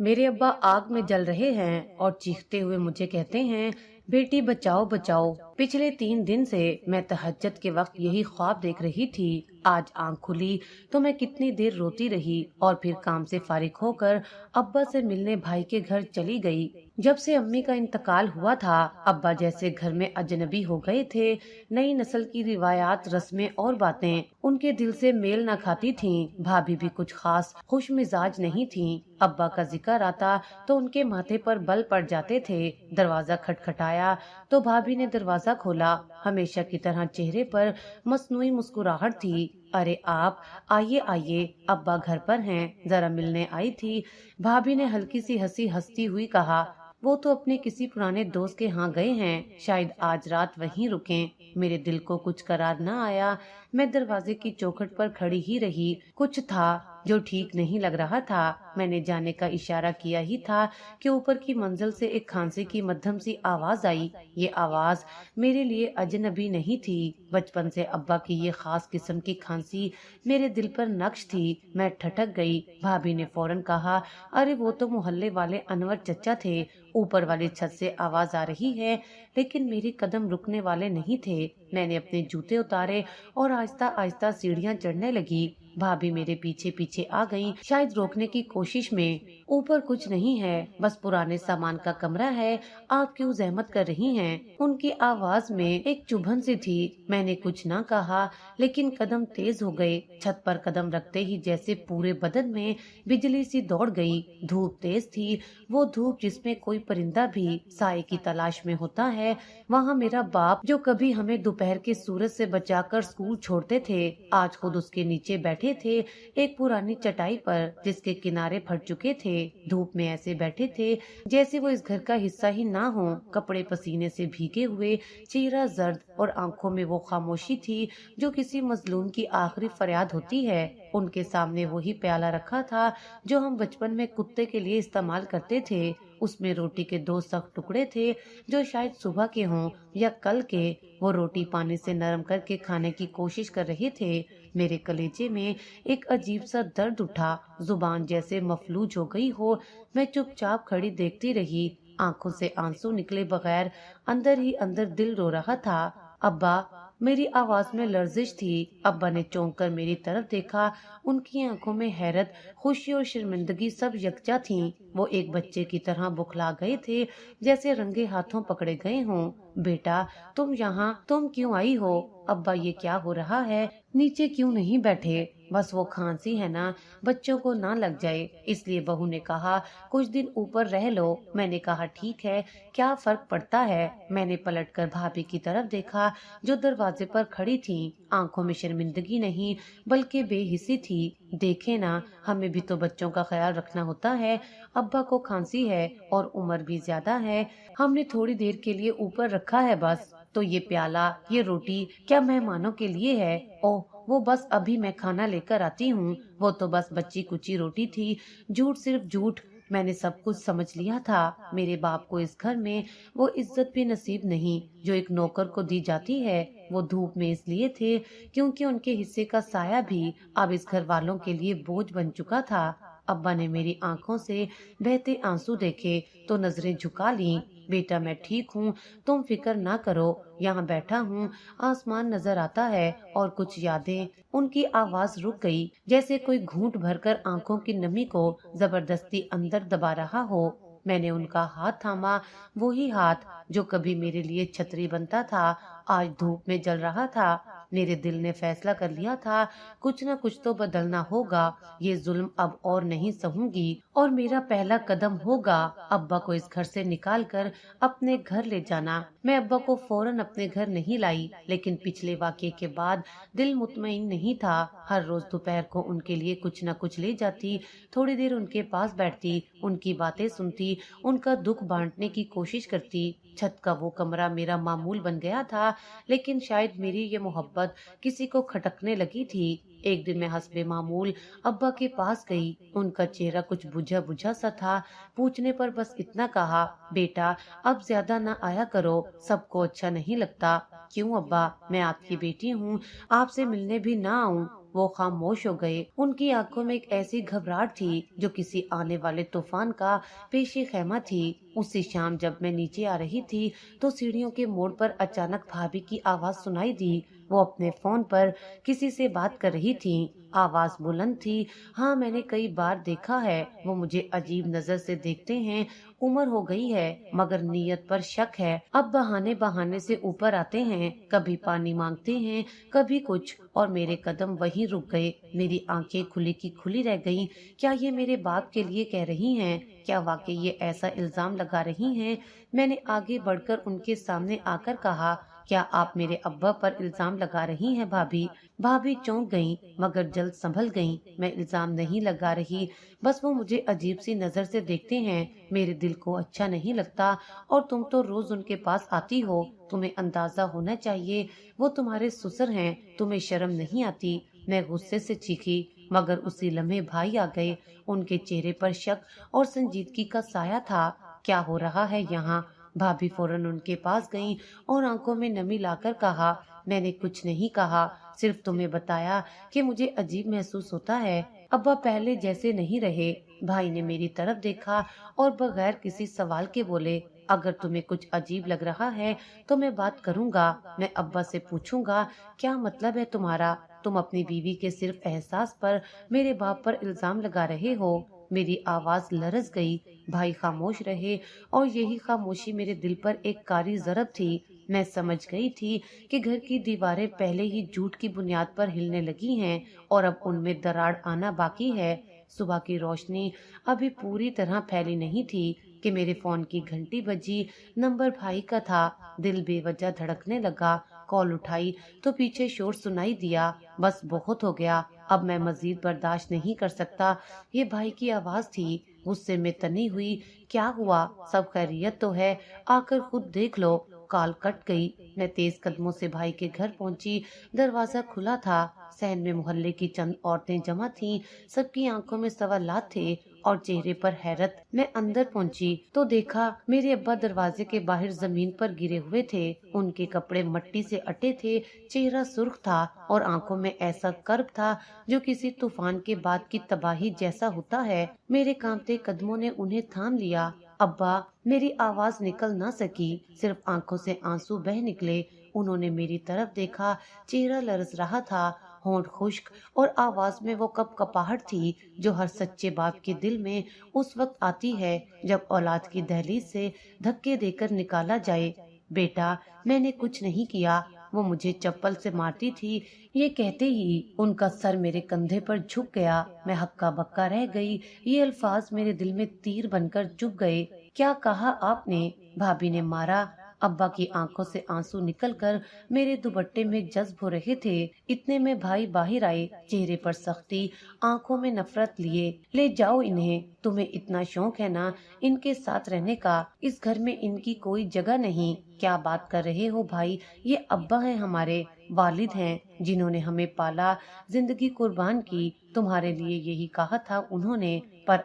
मेरे अब्बा आग में जल रहे हैं और चीखते हुए मुझे कहते हैं, बेटी बचाओ बचाओ। पिछले 3 दिन से मैं तहज्जुद के वक्त यही ख्वाब देख रही थी। आज आंख खुली तो मैं कितनी देर रोती रही और फिर काम से फारिग होकर अब्बा से मिलने भाई के घर चली गई। जब से अम्मी का इंतकाल हुआ था, अब्बा जैसे घर में अजनबी हो गए थे। नई नस्ल की रिवायात, रस्में और बातें उनके दिल से मेल न खाती थीं। भाभी भी कुछ खास खुश मिजाज नहीं थीं। अब्बा का जिक्र आता तो उनके माथे पर बल पड़ जाते थे। दरवाजा खटखटाया तो भाभी ने दरवाजा खोला। हमेशा की तरह चेहरे पर मसनूई मुस्कुराहट थी। अरे आप, आइए आइए, अब्बा घर पर हैं, जरा मिलने आई थी। भाभी ने हल्की सी हंसी हंसती हुई कहा, वो तो अपने किसी पुराने दोस्त के यहाँ गए हैं, शायद आज रात वहीं रुकें। मेरे दिल को कुछ करार न आया। मैं दरवाजे की चौखट पर खड़ी ही रही। कुछ था जो ठीक नहीं लग रहा था। मैंने जाने का इशारा किया ही था कि ऊपर की मंजिल से एक खांसी की मध्यम सी आवाज आई। ये आवाज मेरे लिए अजनबी नहीं थी। बचपन से अब्बा की ये खास किस्म की खांसी मेरे दिल पर नक्श थी। मैं ठटक गई। भाभी ने फौरन कहा, अरे वो तो मोहल्ले वाले अनवर चचा थे, ऊपर वाली छत से आवाज आ रही है। लेकिन मेरे कदम रुकने वाले नहीं थे। मैंने अपने जूते उतारे और आहिस्ता आहिस्ता सीढ़ियां चढ़ने लगी। भाभी मेरे पीछे पीछे आ गईं, शायद रोकने की कोशिश में। ऊपर कुछ नहीं है, बस पुराने सामान का कमरा है, आप क्यों जहमत कर रही हैं? उनकी आवाज में एक चुभन सी थी। मैंने कुछ ना कहा, लेकिन कदम तेज हो गए। छत पर कदम रखते ही जैसे पूरे बदन में बिजली सी दौड़ गई। धूप तेज थी, वो धूप जिसमें कोई परिंदा भी साए की तलाश में होता है। वहाँ मेरा बाप, जो कभी हमें दोपहर के सूरज से बचाकर स्कूल छोड़ते थे, आज खुद उसके नीचे बैठे थे, एक पुरानी चटाई पर जिसके किनारे फट चुके थे। धूप में ऐसे बैठे थे जैसे वो इस घर का हिस्सा ही ना हो। कपड़े पसीने से भीगे हुए, चेहरा जर्द और आंखों में वो खामोशी थी जो किसी मजलूम की आखिरी फरियाद होती है। उनके सामने वही प्याला रखा था जो हम बचपन में कुत्ते के लिए इस्तेमाल करते थे। उसमें रोटी के 2 सख्त टुकड़े थे जो शायद सुबह के हों या कल के। वो रोटी पानी से नरम करके खाने की कोशिश कर रहे थे। मेरे कलेजे में एक अजीब सा दर्द उठा, जुबान जैसे मफलूज हो गई हो। मैं चुपचाप खड़ी देखती रही, आंखों से आंसू निकले बगैर। अंदर ही अंदर दिल रो रहा था। अब्बा, मेरी आवाज में लर्जिश थी। अब्बा ने चौंक कर मेरी तरफ देखा। उनकी आंखों में हैरत, खुशी और शर्मिंदगी सब यकजा थीं। वो एक बच्चे की तरह बुखला गए थे, जैसे रंगे हाथों पकड़े गए हों। बेटा, तुम यहाँ, तुम क्यों आई हो? अब्बा, ये क्या हो रहा है? नीचे क्यों नहीं बैठे? बस वो खांसी है ना, बच्चों को ना लग जाए, इसलिए बहू ने कहा कुछ दिन ऊपर रह लो। मैंने कहा ठीक है, क्या फर्क पड़ता है? मैंने पलटकर भाभी की तरफ देखा जो दरवाजे पर खड़ी थी। आंखों में शर्मिंदगी नहीं बल्कि बेहिसी थी। देखे ना, हमें भी तो बच्चों का ख्याल रखना होता है। अब्बा को खांसी है और उम्र भी ज्यादा है। हमने थोड़ी देर के लिए ऊपर रखा है बस। तो ये प्याला, ये रोटी क्या मेहमानों के लिए है? ओह, वो बस अभी मैं खाना लेकर आती हूँ। वो तो बस बच्ची कुची रोटी थी। झूठ, सिर्फ झूठ। मैंने सब कुछ समझ लिया था। मेरे बाप को इस घर में वो इज्जत भी नसीब नहीं जो एक नौकर को दी जाती है। वो धूप में इसलिए थे क्योंकि उनके हिस्से का साया भी अब इस घर वालों के लिए बोझ बन चुका था। अब्बा ने मेरी आंखों से बहते आंसू देखे तो नजरें झुका लीं। बेटा, मैं ठीक हूँ, तुम फिक्र ना करो, यहाँ बैठा हूँ, आसमान नजर आता है और कुछ यादें। उनकी आवाज रुक गई, जैसे कोई घूंट भरकर आंखों की नमी को जबरदस्ती अंदर दबा रहा हो। मैंने उनका हाथ थामा, वही हाथ जो कभी मेरे लिए छतरी बनता था, आज धूप में जल रहा था। मेरे दिल ने फैसला कर लिया था, कुछ न कुछ तो बदलना होगा। ये जुल्म अब और नहीं सहूंगी और मेरा पहला कदम होगा अब्बा को इस घर से निकाल कर अपने घर ले जाना। मैं अब्बा को फौरन अपने घर नहीं लाई, लेकिन पिछले वाक़ये के बाद दिल मुतमईन नहीं था। हर रोज दोपहर को उनके लिए कुछ न कुछ ले जाती, थोड़ी देर उनके पास बैठती, उनकी बातें सुनती, उनका दुख बांटने की कोशिश करती। छत का वो कमरा मेरा मामूल बन गया था, लेकिन शायद मेरी ये मोहब्बत किसी को खटकने लगी थी। एक दिन मैं हस्बे मामूल अब्बा के पास गई। उनका चेहरा कुछ बुझा बुझा सा था। पूछने पर बस इतना कहा, बेटा, अब ज्यादा ना आया करो, सबको अच्छा नहीं लगता। क्यों अब्बा, मैं आपकी बेटी हूँ, आपसे मिलने भी ना आऊँ? वो खामोश हो गए। उनकी आंखों में एक ऐसी घबराहट थी जो किसी आने वाले तूफान का पेशी खैमा थी। उसी शाम जब मैं नीचे आ रही थी तो सीढ़ियों के मोड़ पर अचानक भाभी की आवाज सुनाई दी। वो अपने फोन पर किसी से बात कर रही थी। आवाज बुलंद थी। हाँ, मैंने कई बार देखा है, वो मुझे अजीब नजर से देखते हैं। उम्र हो गई है मगर नीयत पर शक है। अब बहाने बहाने से ऊपर आते हैं, कभी पानी मांगते हैं, कभी कुछ, और मेरे कदम वहीं रुक गए। मेरी आंखें खुली की खुली रह गईं। क्या ये मेरे बाप के लिए कह रही हैं? क्या वाकई ये ऐसा इल्जाम लगा रही हैं? मैंने आगे बढ़कर उनके सामने आकर कहा, क्या आप मेरे अब्बा पर इल्जाम लगा रही हैं भाभी? भाभी चौंक गईं मगर जल्द संभल गईं। मैं इल्जाम नहीं लगा रही, बस वो मुझे अजीब सी नजर से देखते हैं। मेरे दिल को अच्छा नहीं लगता। और तुम तो रोज उनके पास आती हो, तुम्हें अंदाजा होना चाहिए वो तुम्हारे ससुर हैं। तुम्हें शर्म नहीं आती? मैं गुस्से से चीखी मगर उसी लम्हे भाई आ गए। उनके चेहरे पर शक और संजीदगी का साया था। क्या हो रहा है यहाँ? भाभी फौरन उनके पास गईं और आंखों में नमी लाकर कहा, मैंने कुछ नहीं कहा, सिर्फ तुम्हें बताया कि मुझे अजीब महसूस होता है। अब्बा पहले जैसे नहीं रहे। भाई ने मेरी तरफ देखा और बगैर किसी सवाल के बोले, अगर तुम्हें कुछ अजीब लग रहा है तो मैं बात करूंगा। मैं अब्बा से पूछूंगा, क्या मतलब है तुम्हारा? तुम अपनी बीवी के सिर्फ एहसास पर मेरे बाप पर इल्जाम लगा रहे हो। मेरी आवाज लरज गई। भाई खामोश रहे और यही खामोशी मेरे दिल पर एक कारी जरब थी। मैं समझ गई थी कि घर की दीवारें पहले ही झूठ की बुनियाद पर हिलने लगी हैं और अब उनमें दरार आना बाकी है। सुबह की रोशनी अभी पूरी तरह फैली नहीं थी कि मेरे फोन की घंटी बजी। नंबर भाई का था। दिल बेवजह धड़कने लगा। कॉल उठाई तो पीछे शोर सुनाई दिया। बस बहुत हो गया, अब मैं मजीद बर्दाश्त नहीं कर सकता। ये भाई की आवाज थी, गुस्से में तनी हुई। क्या हुआ? सब खैरियत तो है? आकर खुद देख लो। कॉल कट गई। मैं तेज कदमों से भाई के घर पहुंची। दरवाजा खुला था। सहन में मोहल्ले की चंद औरतें जमा थीं। सबकी आंखों में सवालात थे और चेहरे पर हैरत। मैं अंदर पहुंची तो देखा मेरे अब्बा दरवाजे के बाहर जमीन पर गिरे हुए थे। उनके कपड़े मट्टी से अटे थे, चेहरा सुर्ख था और आंखों में ऐसा कर्ब था जो किसी तूफान के बाद की तबाही जैसा होता है। मेरे कांपते कदमों ने उन्हें थाम लिया। अब्बा, मेरी आवाज निकल ना सकी, सिर्फ आंखों से आंसू बह निकले। उन्होंने मेरी तरफ देखा। चेहरा लरस रहा था, होंठ खुश्क और आवाज में वो कपकपाहट थी जो हर सच्चे बाप के दिल में उस वक्त आती है जब औलाद की दहलीज से धक्के देकर निकाला जाए। बेटा, मैंने कुछ नहीं किया, वो मुझे चप्पल से मारती थी। ये कहते ही उनका सर मेरे कंधे पर झुक गया। मैं हक्का बक्का रह गई। ये अल्फाज मेरे दिल में तीर बनकर चुभ गए। क्या कहा आपने? भाभी ने मारा। अब्बा की आंखों से आंसू निकलकर मेरे दुपट्टे में जज्ब हो रहे थे। इतने में भाई बाहर आए, चेहरे पर सख्ती, आंखों में नफरत लिए। ले जाओ इन्हें, तुम्हें इतना शौक है ना इनके साथ रहने का। इस घर में इनकी कोई जगह नहीं। क्या बात कर रहे हो भाई? ये अब्बा हैं, हमारे वालिद हैं, जिन्होंने हमें पाला, जिंदगी कुर्बान की। तुम्हारे लिए यही कहा था उन्होंने। पर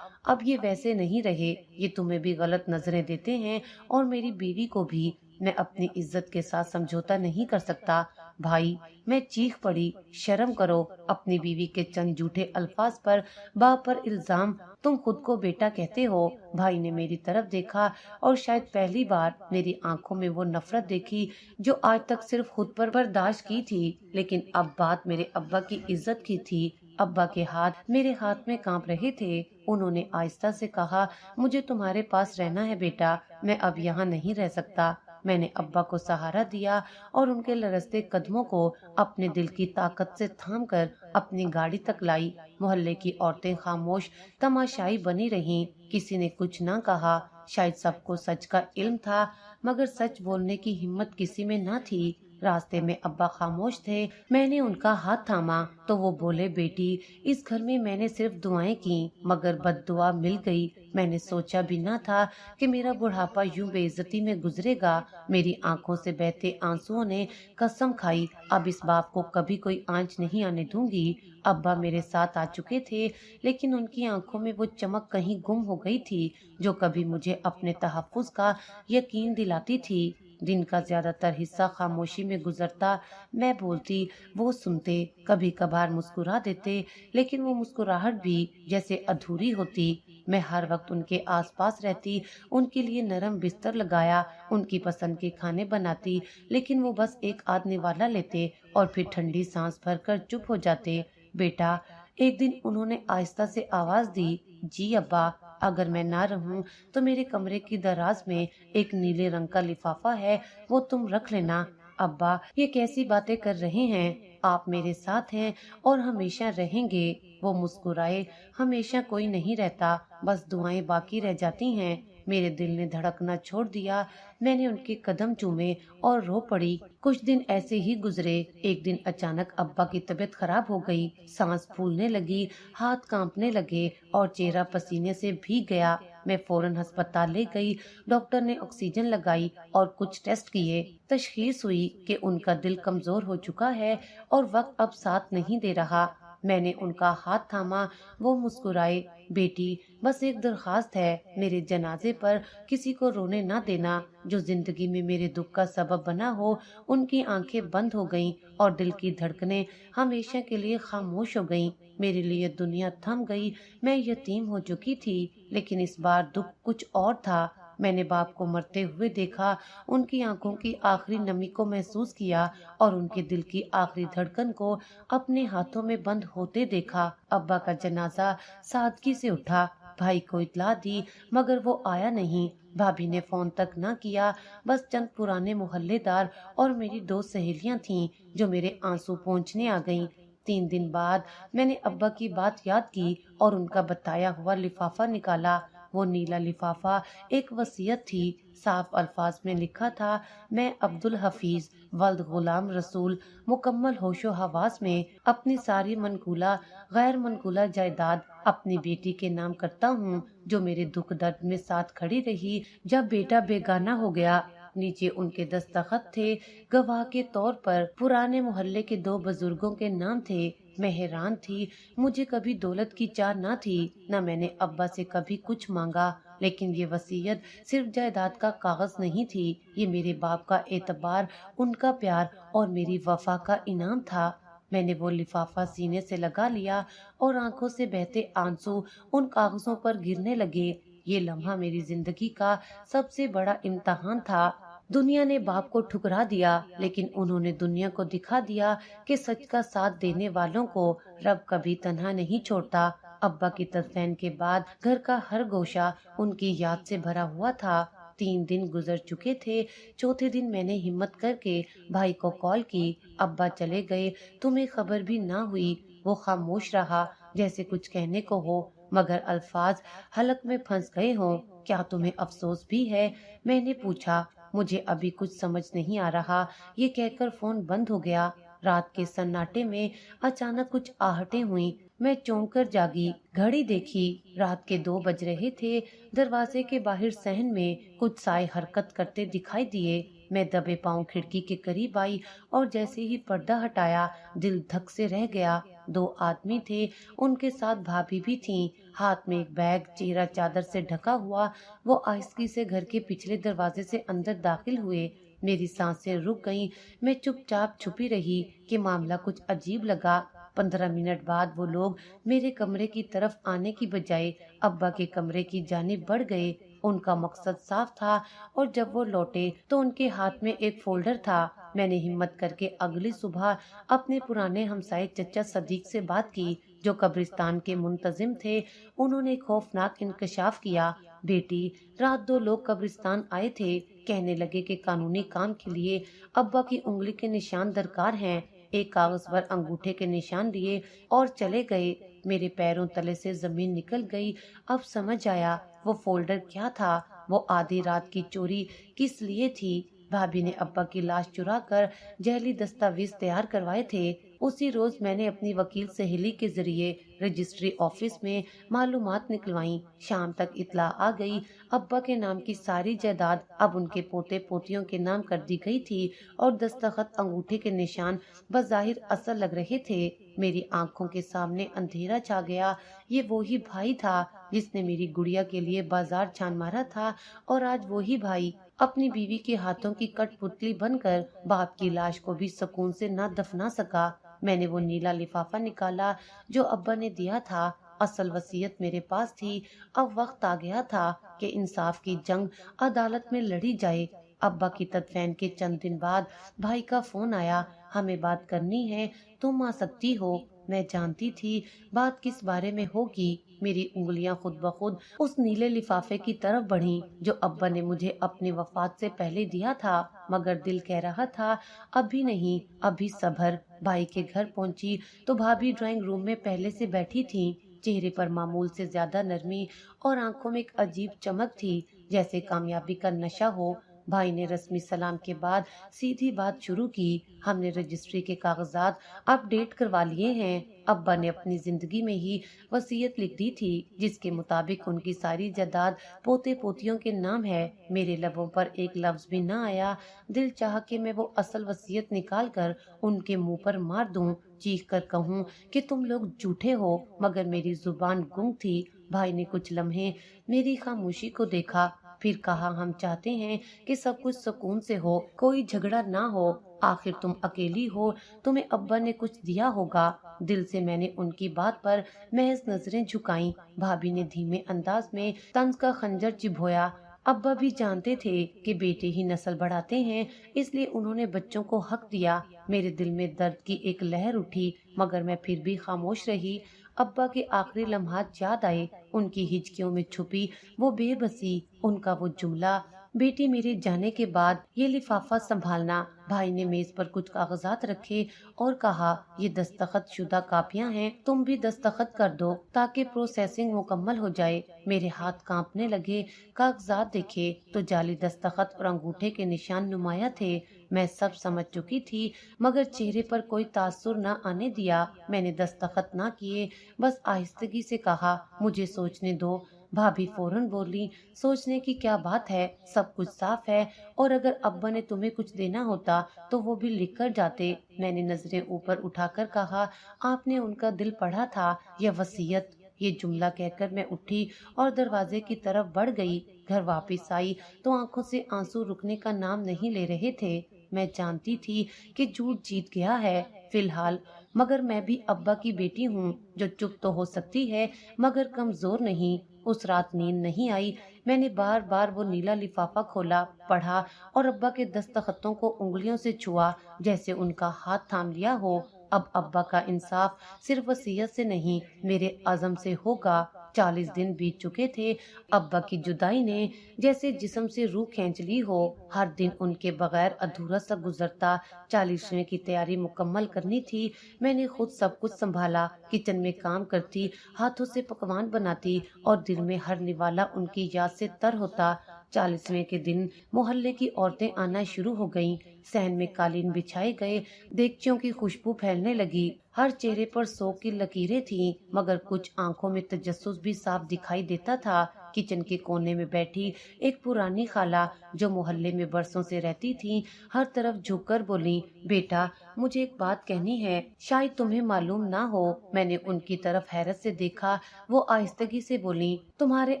अब ये वैसे नहीं रहे। ये तुम्हें भी गलत नजरें देते हैं और मेरी बीवी को भी। मैं अपनी इज्जत के साथ समझौता नहीं कर सकता। भाई, मैं चीख पड़ी, शर्म करो अपनी बीवी के चंद झूठे अल्फाज पर, बाप पर इल्जाम। तुम खुद को बेटा कहते हो। भाई ने मेरी तरफ देखा और शायद पहली बार मेरी आंखों में वो नफरत देखी जो आज तक सिर्फ खुद पर बर्दाश्त की थी, लेकिन अब बात मेरे अब्बा की इज्जत की थी। अब्बा के हाथ मेरे हाथ में कांप रहे थे। उन्होंने आहिस्ता से कहा, मुझे तुम्हारे पास रहना है बेटा, मैं अब यहाँ नहीं रह सकता। मैंने अब्बा को सहारा दिया और उनके लरसते कदमों को अपने दिल की ताकत से थामकर अपनी गाड़ी तक लाई। मोहल्ले की औरतें खामोश तमाशाई बनी रहीं। किसी ने कुछ न कहा। शायद सबको सच का इल्म था मगर सच बोलने की हिम्मत किसी में न थी। रास्ते में अब्बा खामोश थे। मैंने उनका हाथ थामा तो वो बोले, बेटी, इस घर में मैंने सिर्फ दुआएं की मगर बद्दुआ मिल गई। मैंने सोचा भी न था कि मेरा बुढ़ापा यूं बेइज्जती में गुजरेगा। मेरी आंखों से बहते आंसुओं ने कसम खाई, अब इस बाप को कभी कोई आंच नहीं आने दूंगी। अब्बा मेरे साथ आ चुके थे लेकिन उनकी आंखों में वो चमक कहीं गुम हो गई थी जो कभी मुझे अपने तहफ्फुज़ का यकीन दिलाती थी। दिन का ज्यादातर हिस्सा खामोशी में गुजरता। मैं बोलती, वो सुनते, कभी कभार मुस्कुरा देते, लेकिन वो मुस्कुराहट भी जैसे अधूरी होती। मैं हर वक्त उनके आसपास रहती, उनके लिए नरम बिस्तर लगाया, उनकी पसंद के खाने बनाती, लेकिन वो बस एक आध निवाला लेते और फिर ठंडी सांस भरकर चुप हो जाते। बेटा, एक दिन उन्होंने आहिस्ता से आवाज दी, जी अब्बा, अगर मैं ना रहूं तो मेरे कमरे की दराज में एक नीले रंग का लिफाफा है, वो तुम रख लेना। अब्बा, ये कैसी बातें कर रहे हैं? आप मेरे साथ हैं और हमेशा रहेंगे। वो मुस्कुराए, हमेशा कोई नहीं रहता, बस दुआएं बाकी रह जाती हैं। मेरे दिल ने धड़कना छोड़ दिया। मैंने उनके कदम चूमे और रो पड़ी। कुछ दिन ऐसे ही गुजरे। एक दिन अचानक अब्बा की तबीयत खराब हो गई, सांस फूलने लगी, हाथ कांपने लगे और चेहरा पसीने से भीग गया। मैं फौरन अस्पताल ले गई। डॉक्टर ने ऑक्सीजन लगाई और कुछ टेस्ट किए। तशखीस हुई कि उनका दिल कमजोर हो चुका है और वक्त अब साथ नहीं दे रहा। मैंने उनका हाथ थामा। वो मुस्कुराए, बेटी, बस एक दरखास्त है, मेरे जनाजे पर किसी को रोने ना देना। जो जिंदगी में मेरे दुख का सबब बना हो। उनकी आंखें बंद हो गईं और दिल की धड़कनें हमेशा के लिए खामोश हो गईं। मेरे लिए दुनिया थम गई। मैं यतीम हो चुकी थी, लेकिन इस बार दुख कुछ और था। मैंने बाप को मरते हुए देखा, उनकी आंखों की आखिरी नमी को महसूस किया और उनके दिल की आखिरी धड़कन को अपने हाथों में बंद होते देखा। अब्बा का जनाजा सादगी से उठा। भाई को इतला दी, मगर वो आया नहीं। भाभी ने फोन तक न किया। बस चंद पुराने मोहल्लेदार और मेरी दो सहेलियां थीं जो मेरे आंसू पोंछने आ गईं। 3 दिन बाद मैंने अब्बा की बात याद की और उनका बताया हुआ लिफाफा निकाला। वो नीला लिफाफा एक वसीयत थी। साफ अल्फाज में लिखा था, मैं अब्दुल हफीज वल्द गुलाम रसूल मुकम्मल होशो हवास में अपनी सारी मनकूला गैर मनकूला जायदाद अपनी बेटी के नाम करता हूँ, जो मेरे दुख दर्द में साथ खड़ी रही जब बेटा बेगाना हो गया। नीचे उनके दस्तखत थे। गवाह के तौर पर पुराने मोहल्ले के 2 बुजुर्गों के नाम थे। मैं हैरान थी। मुझे कभी दौलत की चाह न थी, न मैंने अब्बा से कभी कुछ मांगा, लेकिन ये वसीयत सिर्फ जायदाद का कागज नहीं थी। ये मेरे बाप का एतबार, उनका प्यार और मेरी वफा का इनाम था। मैंने वो लिफाफा सीने से लगा लिया और आंखों से बहते आंसू उन कागजों पर गिरने लगे। ये लम्हा मेरी जिंदगी का सबसे बड़ा इम्तहान था। दुनिया ने बाप को ठुकरा दिया, लेकिन उन्होंने दुनिया को दिखा दिया कि सच का साथ देने वालों को रब कभी तन्हा नहीं छोड़ता। अब्बा की तदफीन के बाद घर का हर गोशा उनकी याद से भरा हुआ था। 3 दिन गुजर चुके थे। चौथे दिन मैंने हिम्मत करके भाई को कॉल की। अब्बा चले गए, तुम्हें खबर भी ना हुई। वो खामोश रहा, जैसे कुछ कहने को हो, मगर अल्फाज हलक में फंस गए हों। क्या तुम्हें अफसोस भी है? मैंने पूछा। मुझे अभी कुछ समझ नहीं आ रहा, ये कहकर फोन बंद हो गया। रात के सन्नाटे में अचानक कुछ आहटें हुई। मैं चौंक कर जागी, घड़ी देखी, रात के 2 बज रहे थे। दरवाजे के बाहर सहन में कुछ साए हरकत करते दिखाई दिए। मैं दबे पांव खिड़की के करीब आई और जैसे ही पर्दा हटाया, दिल धक से रह गया। 2 आदमी थे, उनके साथ भाभी भी थीं। हाथ में एक बैग, चेहरा चादर से ढका हुआ। वो आहिस्ती से घर के पिछले दरवाजे से अंदर दाखिल हुए। मेरी सांसें रुक गईं। मैं चुपचाप छुपी रही कि मामला कुछ अजीब लगा। 15 मिनट बाद वो लोग मेरे कमरे की तरफ आने की बजाय अब्बा के कमरे की जानिब बढ़ गए। उनका मकसद साफ था और जब वो लौटे तो उनके हाथ में एक फोल्डर था। मैंने हिम्मत करके अगली सुबह अपने पुराने हमसाए चचा सदीक से बात की, जो कब्रिस्तान के मुंतजिम थे। उन्होंने खौफनाक इंकशाफ किया। बेटी, रात 2 लोग कब्रिस्तान आए थे। कहने लगे कि कानूनी काम के लिए अब्बा की उंगली के निशान दरकार हैं। एक कागज पर अंगूठे के निशान दिए और चले गए। मेरे पैरों तले से जमीन निकल गई। अब समझ आया वो फोल्डर क्या था। वो आधी रात की चोरी किस लिए थी। भाभी ने अब्बा की लाश चुरा कर जैली दस्तावेज तैयार करवाए थे। उसी रोज मैंने अपनी वकील सहेली के जरिए रजिस्ट्री ऑफिस में मालूमात निकलवाई। शाम तक इतला आ गई, अब्बा के नाम की सारी जायदाद अब उनके पोते पोतियों के नाम कर दी गई थी और दस्तखत, अंगूठे के निशान बज़ाहिर असल लग रहे थे। मेरी आंखों के सामने अंधेरा छा गया। ये वही भाई था जिसने मेरी गुड़िया के लिए बाजार छान मारा था, और आज वही भाई अपनी बीवी के हाथों की कठपुतली बनकर बाप की लाश को भी सुकून से न दफना सका। मैंने वो नीला लिफाफा निकाला जो अब्बा ने दिया था। असल वसीयत मेरे पास थी। अब वक्त आ गया था कि इंसाफ की जंग अदालत में लड़ी जाए। अब्बा की तदफीन के चंद दिन बाद भाई का फोन आया। हमें बात करनी है, तुम आ सकती हो। मैं जानती थी बात किस बारे में होगी। मेरी उंगलियां खुद ब खुद उस नीले लिफाफे की तरफ बढ़ीं जो अब्बा ने मुझे अपनी वफात से पहले दिया था, मगर दिल कह रहा था अभी नहीं, अभी सब्र। भाई के घर पहुंची तो भाभी ड्राइंग रूम में पहले से बैठी थी। चेहरे पर मामूल से ज्यादा नरमी और आंखों में एक अजीब चमक थी, जैसे कामयाबी का नशा हो। भाई ने रस्मी सलाम के बाद सीधी बात शुरू की। हमने रजिस्ट्री के कागजात अपडेट करवा लिए हैं। अब्बा ने अपनी जिंदगी में ही वसीयत लिख दी थी, जिसके मुताबिक उनकी सारी जायदाद पोते पोतियों के नाम है। मेरे लबों पर एक लफ्ज भी न आया। दिल चाह कि मैं वो असल वसीयत निकाल कर उनके मुंह पर मार दूं, चीख कर कहूं कि तुम लोग झूठे हो, मगर मेरी जुबान गुंग थी। भाई ने कुछ लम्हे मेरी खामोशी को देखा, फिर कहा हम चाहते हैं कि सब कुछ सुकून से हो, कोई झगड़ा ना हो। आखिर तुम अकेली हो, तुम्हें अब्बा ने कुछ दिया होगा। दिल से मैंने उनकी बात पर महज नजरें झुकाईं। भाभी ने धीमे अंदाज में तंज का खंजर चिभोया। अब्बा भी जानते थे कि बेटे ही नस्ल बढ़ाते हैं, इसलिए उन्होंने बच्चों को हक दिया। मेरे दिल में दर्द की एक लहर उठी, मगर मैं फिर भी खामोश रही। अब्बा के आखिरी लम्हात याद आए, उनकी हिचकियों में छुपी वो बेबसी, उनका वो जुमला, बेटी मेरे जाने के बाद ये लिफाफा संभालना। भाई ने मेज पर कुछ कागजात रखे और कहा ये दस्तखत शुदा कापियां हैं, तुम भी दस्तखत कर दो ताकि प्रोसेसिंग मुकम्मल हो जाए। मेरे हाथ कांपने लगे। कागजात देखे तो जाली दस्तखत और अंगूठे के निशान नुमाया थे। मैं सब समझ चुकी थी, मगर चेहरे पर कोई तासुर न आने दिया। मैंने दस्तखत ना किए, बस आहिस्तगी से कहा मुझे सोचने दो। भाभी फौरन बोली सोचने की क्या बात है, सब कुछ साफ है, और अगर अब्बा ने तुम्हें कुछ देना होता तो वो भी लिख कर जाते। मैंने नजरें ऊपर उठाकर कहा आपने उनका दिल पढ़ा था, यह वसीयत। ये जुमला कहकर मैं उठी और दरवाजे की तरफ बढ़ गई। घर वापस आई तो आंखों से आंसू रुकने का नाम नहीं ले रहे थे। मैं जानती थी कि झूठ जीत गया है फिलहाल, मगर मैं भी अब्बा की बेटी हूँ जो चुप तो हो सकती है मगर कमजोर नहीं। उस रात नींद नहीं आई। मैंने बार बार वो नीला लिफाफा खोला, पढ़ा और अब्बा के दस्तखतों को उंगलियों से छुआ, जैसे उनका हाथ थाम लिया हो। अब अब्बा का इंसाफ सिर्फ वसीयत से नहीं, मेरे अज़म से होगा। 40 दिन बीत चुके थे। अब्बा की जुदाई ने जैसे जिस्म से रूह खींच ली हो। हर दिन उनके बगैर अधूरा सा गुजरता। 40वें की तैयारी मुकम्मल करनी थी। मैंने खुद सब कुछ संभाला, किचन में काम करती, हाथों से पकवान बनाती और दिल में हर निवाला उनकी याद से तर होता। 40वें के दिन मोहल्ले की औरतें आना शुरू हो गईं। सहन में कालीन बिछाए गए, देगचियों की खुशबू फैलने लगी। हर चेहरे पर शोक की लकीरें थीं, मगर कुछ आंखों में तजस्सुस भी साफ दिखाई देता था। किचन के कोने में बैठी एक पुरानी खाला जो मोहल्ले में बरसों से रहती थी, हर तरफ झुककर बोली बेटा मुझे एक बात कहनी है, शायद तुम्हें मालूम ना हो। मैंने उनकी तरफ हैरत से देखा। वो आहिस्तगी से बोली तुम्हारे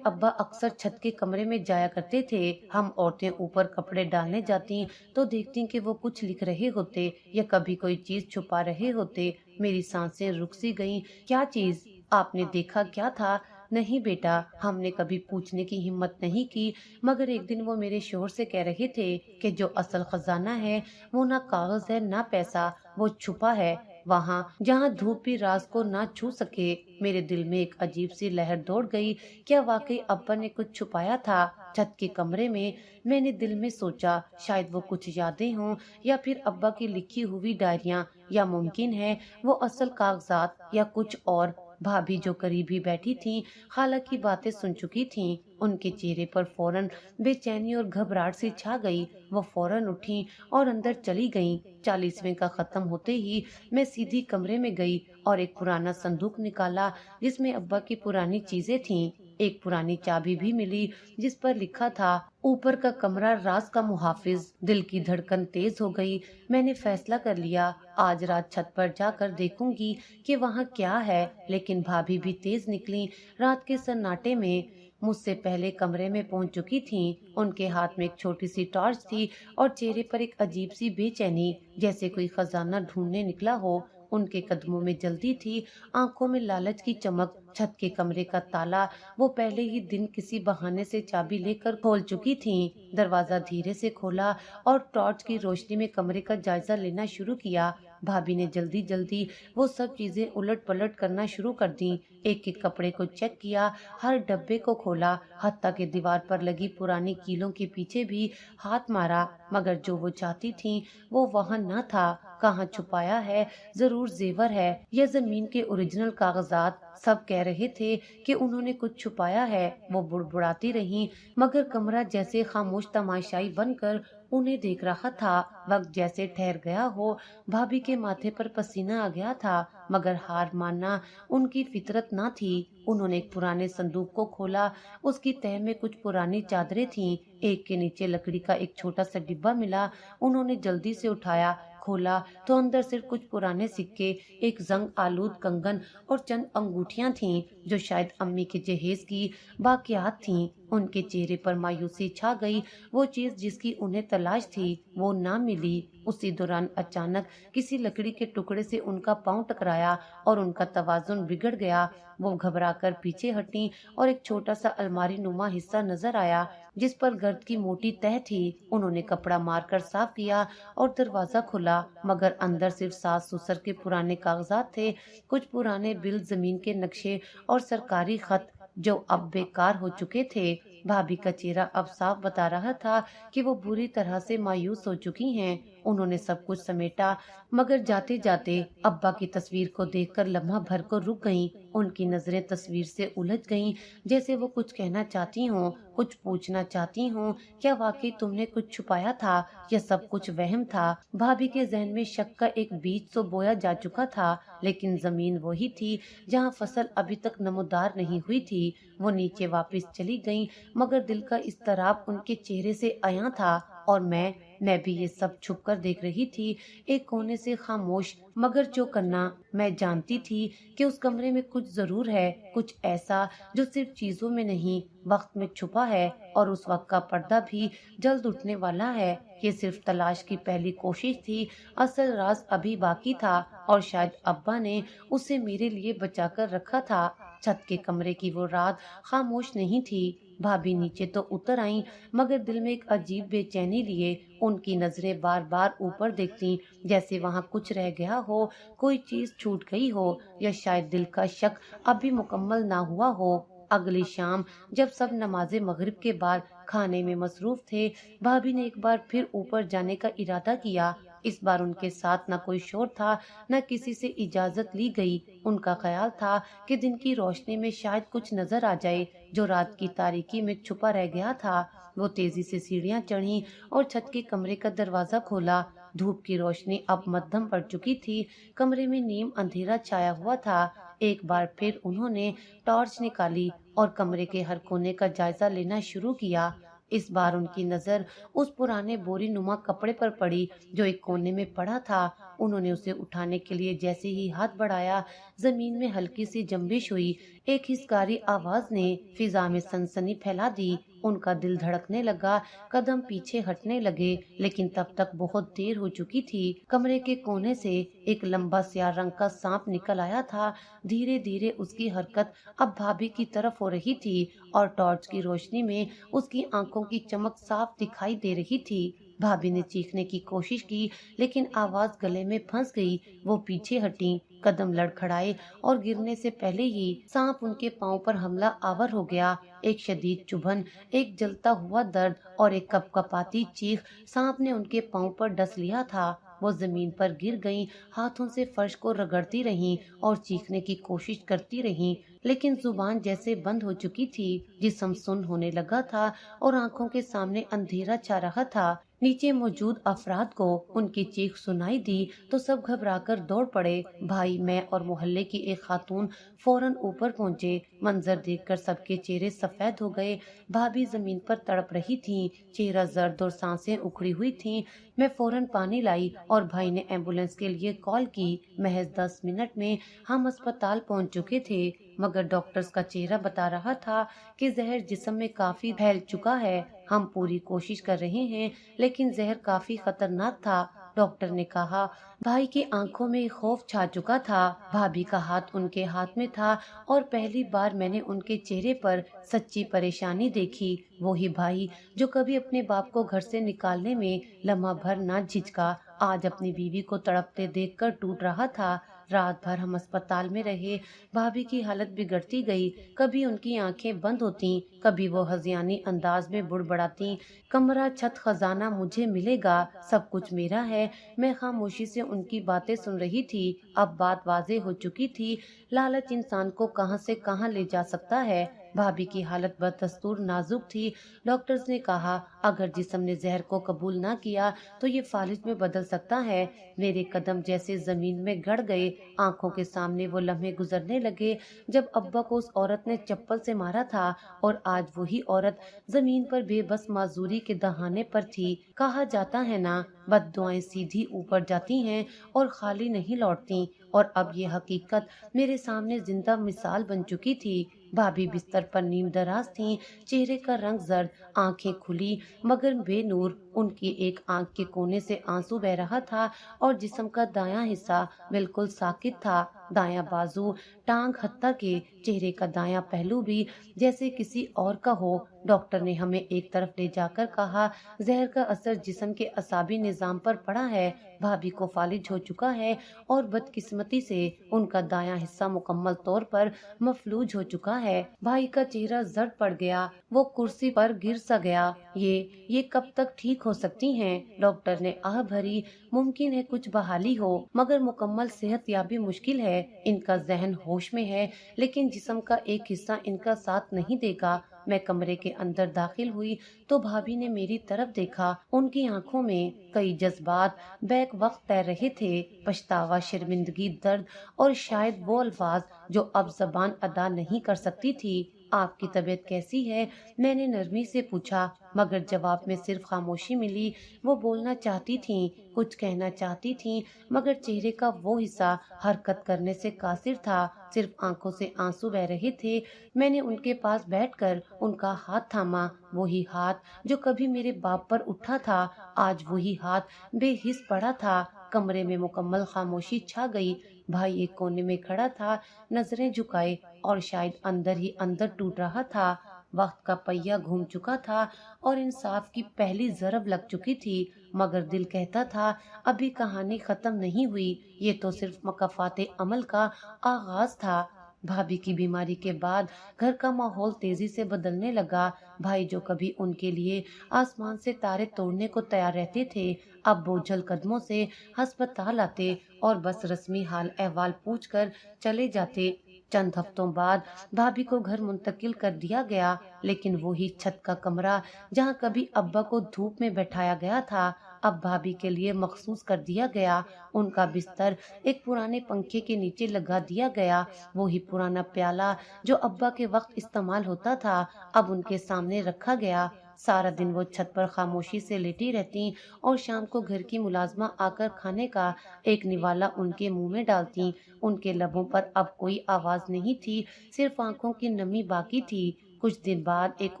अब्बा अक्सर छत के कमरे में जाया करते थे। हम औरतें ऊपर कपड़े डालने जाती तो देखती कि वो कुछ लिख रहे होते या कभी कोई चीज छुपा रहे होते। मेरी सांसें रुक सी गईं। क्या चीज? आपने देखा क्या था? नहीं बेटा, हमने कभी पूछने की हिम्मत नहीं की, मगर एक दिन वो मेरे शोहर से कह रहे थे कि जो असल खजाना है वो ना कागज है ना पैसा, वो छुपा है वहाँ जहाँ धूप भी राज को ना छू सके। मेरे दिल में एक अजीब सी लहर दौड़ गई। क्या वाकई अब्बा ने कुछ छुपाया था छत के कमरे में? मैंने दिल में सोचा शायद वो कुछ यादें हों या फिर अब्बा की लिखी हुई डायरियाँ, या मुमकिन है वो असल कागजात या कुछ और। भाभी जो करीब ही बैठी थीं, खाला की बातें सुन चुकी थीं। उनके चेहरे पर फौरन बेचैनी और घबराहट सी छा गई। वो फौरन उठी और अंदर चली गईं। 40वें का खत्म होते ही मैं सीधी कमरे में गई और एक पुराना संदूक निकाला जिसमें अब्बा की पुरानी चीजें थीं। एक पुरानी चाबी भी मिली जिस पर लिखा था ऊपर का कमरा राज का मुहाफिज। दिल की धड़कन तेज हो गई। मैंने फैसला कर लिया आज रात छत पर जाकर देखूंगी कि वहाँ क्या है। लेकिन भाभी भी तेज निकली। रात के सन्नाटे में मुझ से पहले कमरे में पहुंच चुकी थीं। उनके हाथ में एक छोटी सी टॉर्च थी और चेहरे पर एक अजीब सी बेचैनी, जैसे कोई खजाना ढूंढने निकला हो। उनके कदमों में जल्दी थी, आंखों में लालच की चमक। छत के कमरे का ताला वो पहले ही दिन किसी बहाने से चाबी लेकर खोल चुकी थीं। दरवाजा धीरे से खोला और टॉर्च की रोशनी में कमरे का जायजा लेना शुरू किया। भाभी ने जल्दी जल्दी वो सब चीजें उलट पलट करना शुरू कर दी। एक एक कपड़े को चेक किया, हर डब्बे को खोला, हत्ता के दीवार पर लगी पुरानी कीलों के पीछे भी हाथ मारा, मगर जो वो चाहती थी वो वहाँ न था। कहाँ छुपाया है? जरूर जेवर है या जमीन के ओरिजिनल कागजात। सब कह रहे थे कि उन्होंने कुछ छुपाया है। वो बुड़बुड़ाती रहीं, मगर कमरा जैसे खामोश तमाशाई बनकर उन्हें देख रहा था। वक्त जैसे ठहर गया हो। भाभी के माथे पर पसीना आ गया था, मगर हार मानना उनकी फितरत ना थी। उन्होंने एक पुराने संदूक को खोला। उसकी तह में कुछ पुरानी चादरें थीं। एक के नीचे लकड़ी का एक छोटा सा डिब्बा मिला। उन्होंने जल्दी से उठाया, खोला तो अंदर सिर्फ कुछ पुराने सिक्के, एक जंग आलूद कंगन और चंद अंगूठियां थीं, जो शायद अम्मी के जहेज की बाकियात थीं। उनके चेहरे पर मायूसी छा गई। वो चीज जिसकी उन्हें तलाश थी वो ना मिली। उसी दौरान अचानक किसी लकड़ी के टुकड़े से उनका पांव टकराया और उनका तवाजुन बिगड़ गया। वो घबराकर पीछे हटी और एक छोटा सा अलमारी नुमा हिस्सा नजर आया, जिस पर गर्द की मोटी तह थी। उन्होंने कपड़ा मारकर साफ किया और दरवाजा खुला, मगर अंदर सिर्फ सास ससुर के पुराने कागजात थे, कुछ पुराने बिल, जमीन के नक्शे और सरकारी खत जो अब बेकार हो चुके थे। भाभी का चेहरा अब साफ बता रहा था कि वो बुरी तरह से मायूस हो चुकी हैं। उन्होंने सब कुछ समेटा, मगर जाते जाते अब्बा की तस्वीर को देखकर लम्हा भर को रुक गईं। उनकी नजरें तस्वीर से उलझ गईं, जैसे वो कुछ कहना चाहती हों, कुछ पूछना चाहती हों। क्या वाकई तुमने कुछ छुपाया था या सब कुछ वहम था? भाभी के जहन में शक का एक बीज तो बोया जा चुका था, लेकिन जमीन वही थी जहाँ फसल अभी तक नमोदार नहीं हुई थी। वो नीचे वापस चली गईं, मगर दिल का इस्तराब उनके चेहरे से आया था। और मैं भी ये सब छुप कर देख रही थी, एक कोने से खामोश। मगर जो करना, मैं जानती थी कि उस कमरे में कुछ जरूर है, कुछ ऐसा जो सिर्फ चीजों में नहीं, वक्त में छुपा है। और उस वक्त का पर्दा भी जल्द उठने वाला है। ये सिर्फ तलाश की पहली कोशिश थी, असल राज अभी बाकी था, और शायद अब्बा ने उसे मेरे लिए बचा कर रखा था। छत के कमरे की वो रात खामोश नहीं थी। भाभी नीचे तो उतर आईं, मगर दिल में एक अजीब बेचैनी लिए। उनकी नजरें बार बार ऊपर देखती, जैसे वहाँ कुछ रह गया हो, कोई चीज छूट गई हो, या शायद दिल का शक अभी मुकम्मल ना हुआ हो। अगली शाम जब सब नमाज़े मगरिब के बाद खाने में मसरूफ थे, भाभी ने एक बार फिर ऊपर जाने का इरादा किया। इस बार उनके साथ न कोई शोर था, न किसी से इजाजत ली गई। उनका ख्याल था कि दिन की रोशनी में शायद कुछ नजर आ जाए जो रात की तारीकी में छुपा रह गया था। वो तेजी से सीढ़ियां चढ़ी और छत के कमरे का दरवाजा खोला। धूप की रोशनी अब मध्यम पड़ चुकी थी। कमरे में नीम अंधेरा छाया हुआ था। एक बार फिर उन्होंने टॉर्च निकाली और कमरे के हर कोने का जायजा लेना शुरू किया। इस बार उनकी नजर उस पुराने बोरी नुमा कपड़े पर पड़ी जो एक कोने में पड़ा था। उन्होंने उसे उठाने के लिए जैसे ही हाथ बढ़ाया, जमीन में हल्की सी जंबिश हुई। एक हिसकारी आवाज ने फिजा में सनसनी फैला दी। उनका दिल धड़कने लगा, कदम पीछे हटने लगे, लेकिन तब तक बहुत देर हो चुकी थी। कमरे के कोने से एक लंबा स्याह रंग का सांप निकल आया था। धीरे धीरे उसकी हरकत अब भाभी की तरफ हो रही थी और टॉर्च की रोशनी में उसकी आंखों की चमक साफ दिखाई दे रही थी। भाभी ने चीखने की कोशिश की, लेकिन आवाज गले में फंस गई। वो पीछे हटी, कदम लड़खड़ाए और गिरने से पहले ही सांप उनके पांव पर हमला आवर हो गया। एक शदीद चुभन, एक जलता हुआ दर्द और एक कपकपाती चीख। सांप ने उनके पांव पर डस लिया था। वो जमीन पर गिर गईं, हाथों से फर्श को रगड़ती रहीं और चीखने की कोशिश करती रहीं, लेकिन जुबान जैसे बंद हो चुकी थी। जिस्म सुन्न होने लगा था और आंखों के सामने अंधेरा छा रहा था। नीचे मौजूद अफराद को उनकी चीख सुनाई दी तो सब घबराकर दौड़ पड़े। भाई, मैं और मोहल्ले की एक खातून फौरन ऊपर पहुंचे। मंजर देखकर सबके चेहरे सफेद हो गए। भाभी जमीन पर तड़प रही थीं, चेहरा जर्द और सांसें उखड़ी हुई थीं। मैं फौरन पानी लाई और भाई ने एम्बुलेंस के लिए कॉल की। महज 10 मिनट में हम अस्पताल पहुंच चुके थे। मगर डॉक्टर्स का चेहरा बता रहा था कि जहर जिस्म में काफी फैल चुका है। हम पूरी कोशिश कर रहे हैं, लेकिन जहर काफी खतरनाक था। डॉक्टर ने कहा। भाई की आंखों में खौफ छा चुका था। भाभी का हाथ उनके हाथ में था और पहली बार मैंने उनके चेहरे पर सच्ची परेशानी देखी। वो ही भाई जो कभी अपने बाप को घर से निकालने में लम्हा भर ना झिझका, आज अपनी बीवी को तड़पते देखकर टूट रहा था। रात भर हम अस्पताल में रहे। भाभी की हालत बिगड़ती गई। कभी उनकी आंखें बंद होती, कभी वो हजियानी अंदाज में बुड़बड़ाती, कमरा छत खजाना मुझे मिलेगा, सब कुछ मेरा है। मैं खामोशी से उनकी बातें सुन रही थी। अब बात वाज़ेह हो चुकी थी। लालच इंसान को कहां से कहां ले जा सकता है। भाभी की हालत बदस्तूर नाजुक थी। डॉक्टर्स ने कहा, अगर जिस्म ने जहर को कबूल ना किया तो ये फालिज में बदल सकता है। मेरे कदम जैसे जमीन में गड़ गए। आंखों के सामने वो लम्हे गुजरने लगे जब अब्बा को उस औरत ने चप्पल से मारा था, और आज वही औरत जमीन पर बेबस माजूरी के दहाने पर थी। कहा जाता है ना, बद्दुआएं सीधी ऊपर जाती हैं और खाली नहीं लौटती। और अब ये हकीकत मेरे सामने जिंदा मिसाल बन चुकी थी। भाभी बिस्तर पर नीम दराज थीं, चेहरे का रंग जर्द, आंखें खुली मगर बेनूर। उनकी एक आंख के कोने से आंसू बह रहा था और जिस्म का दायां हिस्सा बिल्कुल साकित था। दायां बाजू, टांग, हत्ता के चेहरे का दायां पहलू भी जैसे किसी और का हो। डॉक्टर ने हमें एक तरफ ले जाकर कहा, जहर का असर जिस्म के असाबी निजाम पर पड़ा है। भाभी को फालिज हो चुका है और बदकिस्मती से उनका दायां हिस्सा मुकम्मल तौर पर मफलूज हो चुका है। भाई का चेहरा जर्द पड़ गया। वो कुर्सी पर गिर सा गया। ये कब तक ठीक हो सकती हैं? डॉक्टर ने आह भरी। मुमकिन है कुछ बहाली हो, मगर मुकम्मल सेहत याबी मुश्किल है। इनका जहन होश में है, लेकिन जिस्म का एक हिस्सा इनका साथ नहीं देगा। मैं कमरे के अंदर दाखिल हुई तो भाभी ने मेरी तरफ देखा। उनकी आंखों में कई जज्बात बैक वक्त तैर रहे थे, पछतावा, शर्मिंदगी, दर्द और शायद वो अल्फाज जो अब जबान अदा नहीं कर सकती थी। आपकी तबीयत कैसी है? मैंने नरमी से पूछा, मगर जवाब में सिर्फ खामोशी मिली। वो बोलना चाहती थीं, कुछ कहना चाहती थीं, मगर चेहरे का वो हिस्सा हरकत करने से कासिर था। सिर्फ आंखों से आंसू बह रहे थे। मैंने उनके पास बैठकर उनका हाथ थामा। वही हाथ जो कभी मेरे बाप पर उठा था, आज वही हाथ बेहिस पड़ा था। कमरे में मुकम्मल खामोशी छा गई। भाई एक कोने में खड़ा था, नजरें झुकाए, और शायद अंदर ही अंदर टूट रहा था। वक्त का पहिया घूम चुका था और इंसाफ की पहली जरब लग चुकी थी, मगर दिल कहता था अभी कहानी खत्म नहीं हुई। ये तो सिर्फ मकफाते अमल का आगाज था। भाभी की बीमारी के बाद घर का माहौल तेजी से बदलने लगा। भाई जो कभी उनके लिए आसमान से तारे तोड़ने को तैयार रहते थे, अब बोझल कदमों से अस्पताल आते और बस रस्मी हाल अहवाल पूछकर चले जाते। चंद हफ्तों बाद भाभी को घर मुंतकिल कर दिया गया, लेकिन वही छत का कमरा जहां कभी अब्बा को धूप में बैठाया गया था, अब भाभी के लिए मखसूस कर दिया गया। उनका बिस्तर एक पुराने पंखे के नीचे लगा दिया गया। वही पुराना प्याला जो अब्बा के वक्त इस्तेमाल होता था, अब उनके सामने रखा गया। सारा दिन वो छत पर खामोशी से लेटी रहती और शाम को घर की मुलाजमा आकर खाने का एक निवाला उनके मुंह में डालती। उनके लबों पर अब कोई आवाज नहीं थी, सिर्फ आंखों की नमी बाकी थी। कुछ दिन बाद एक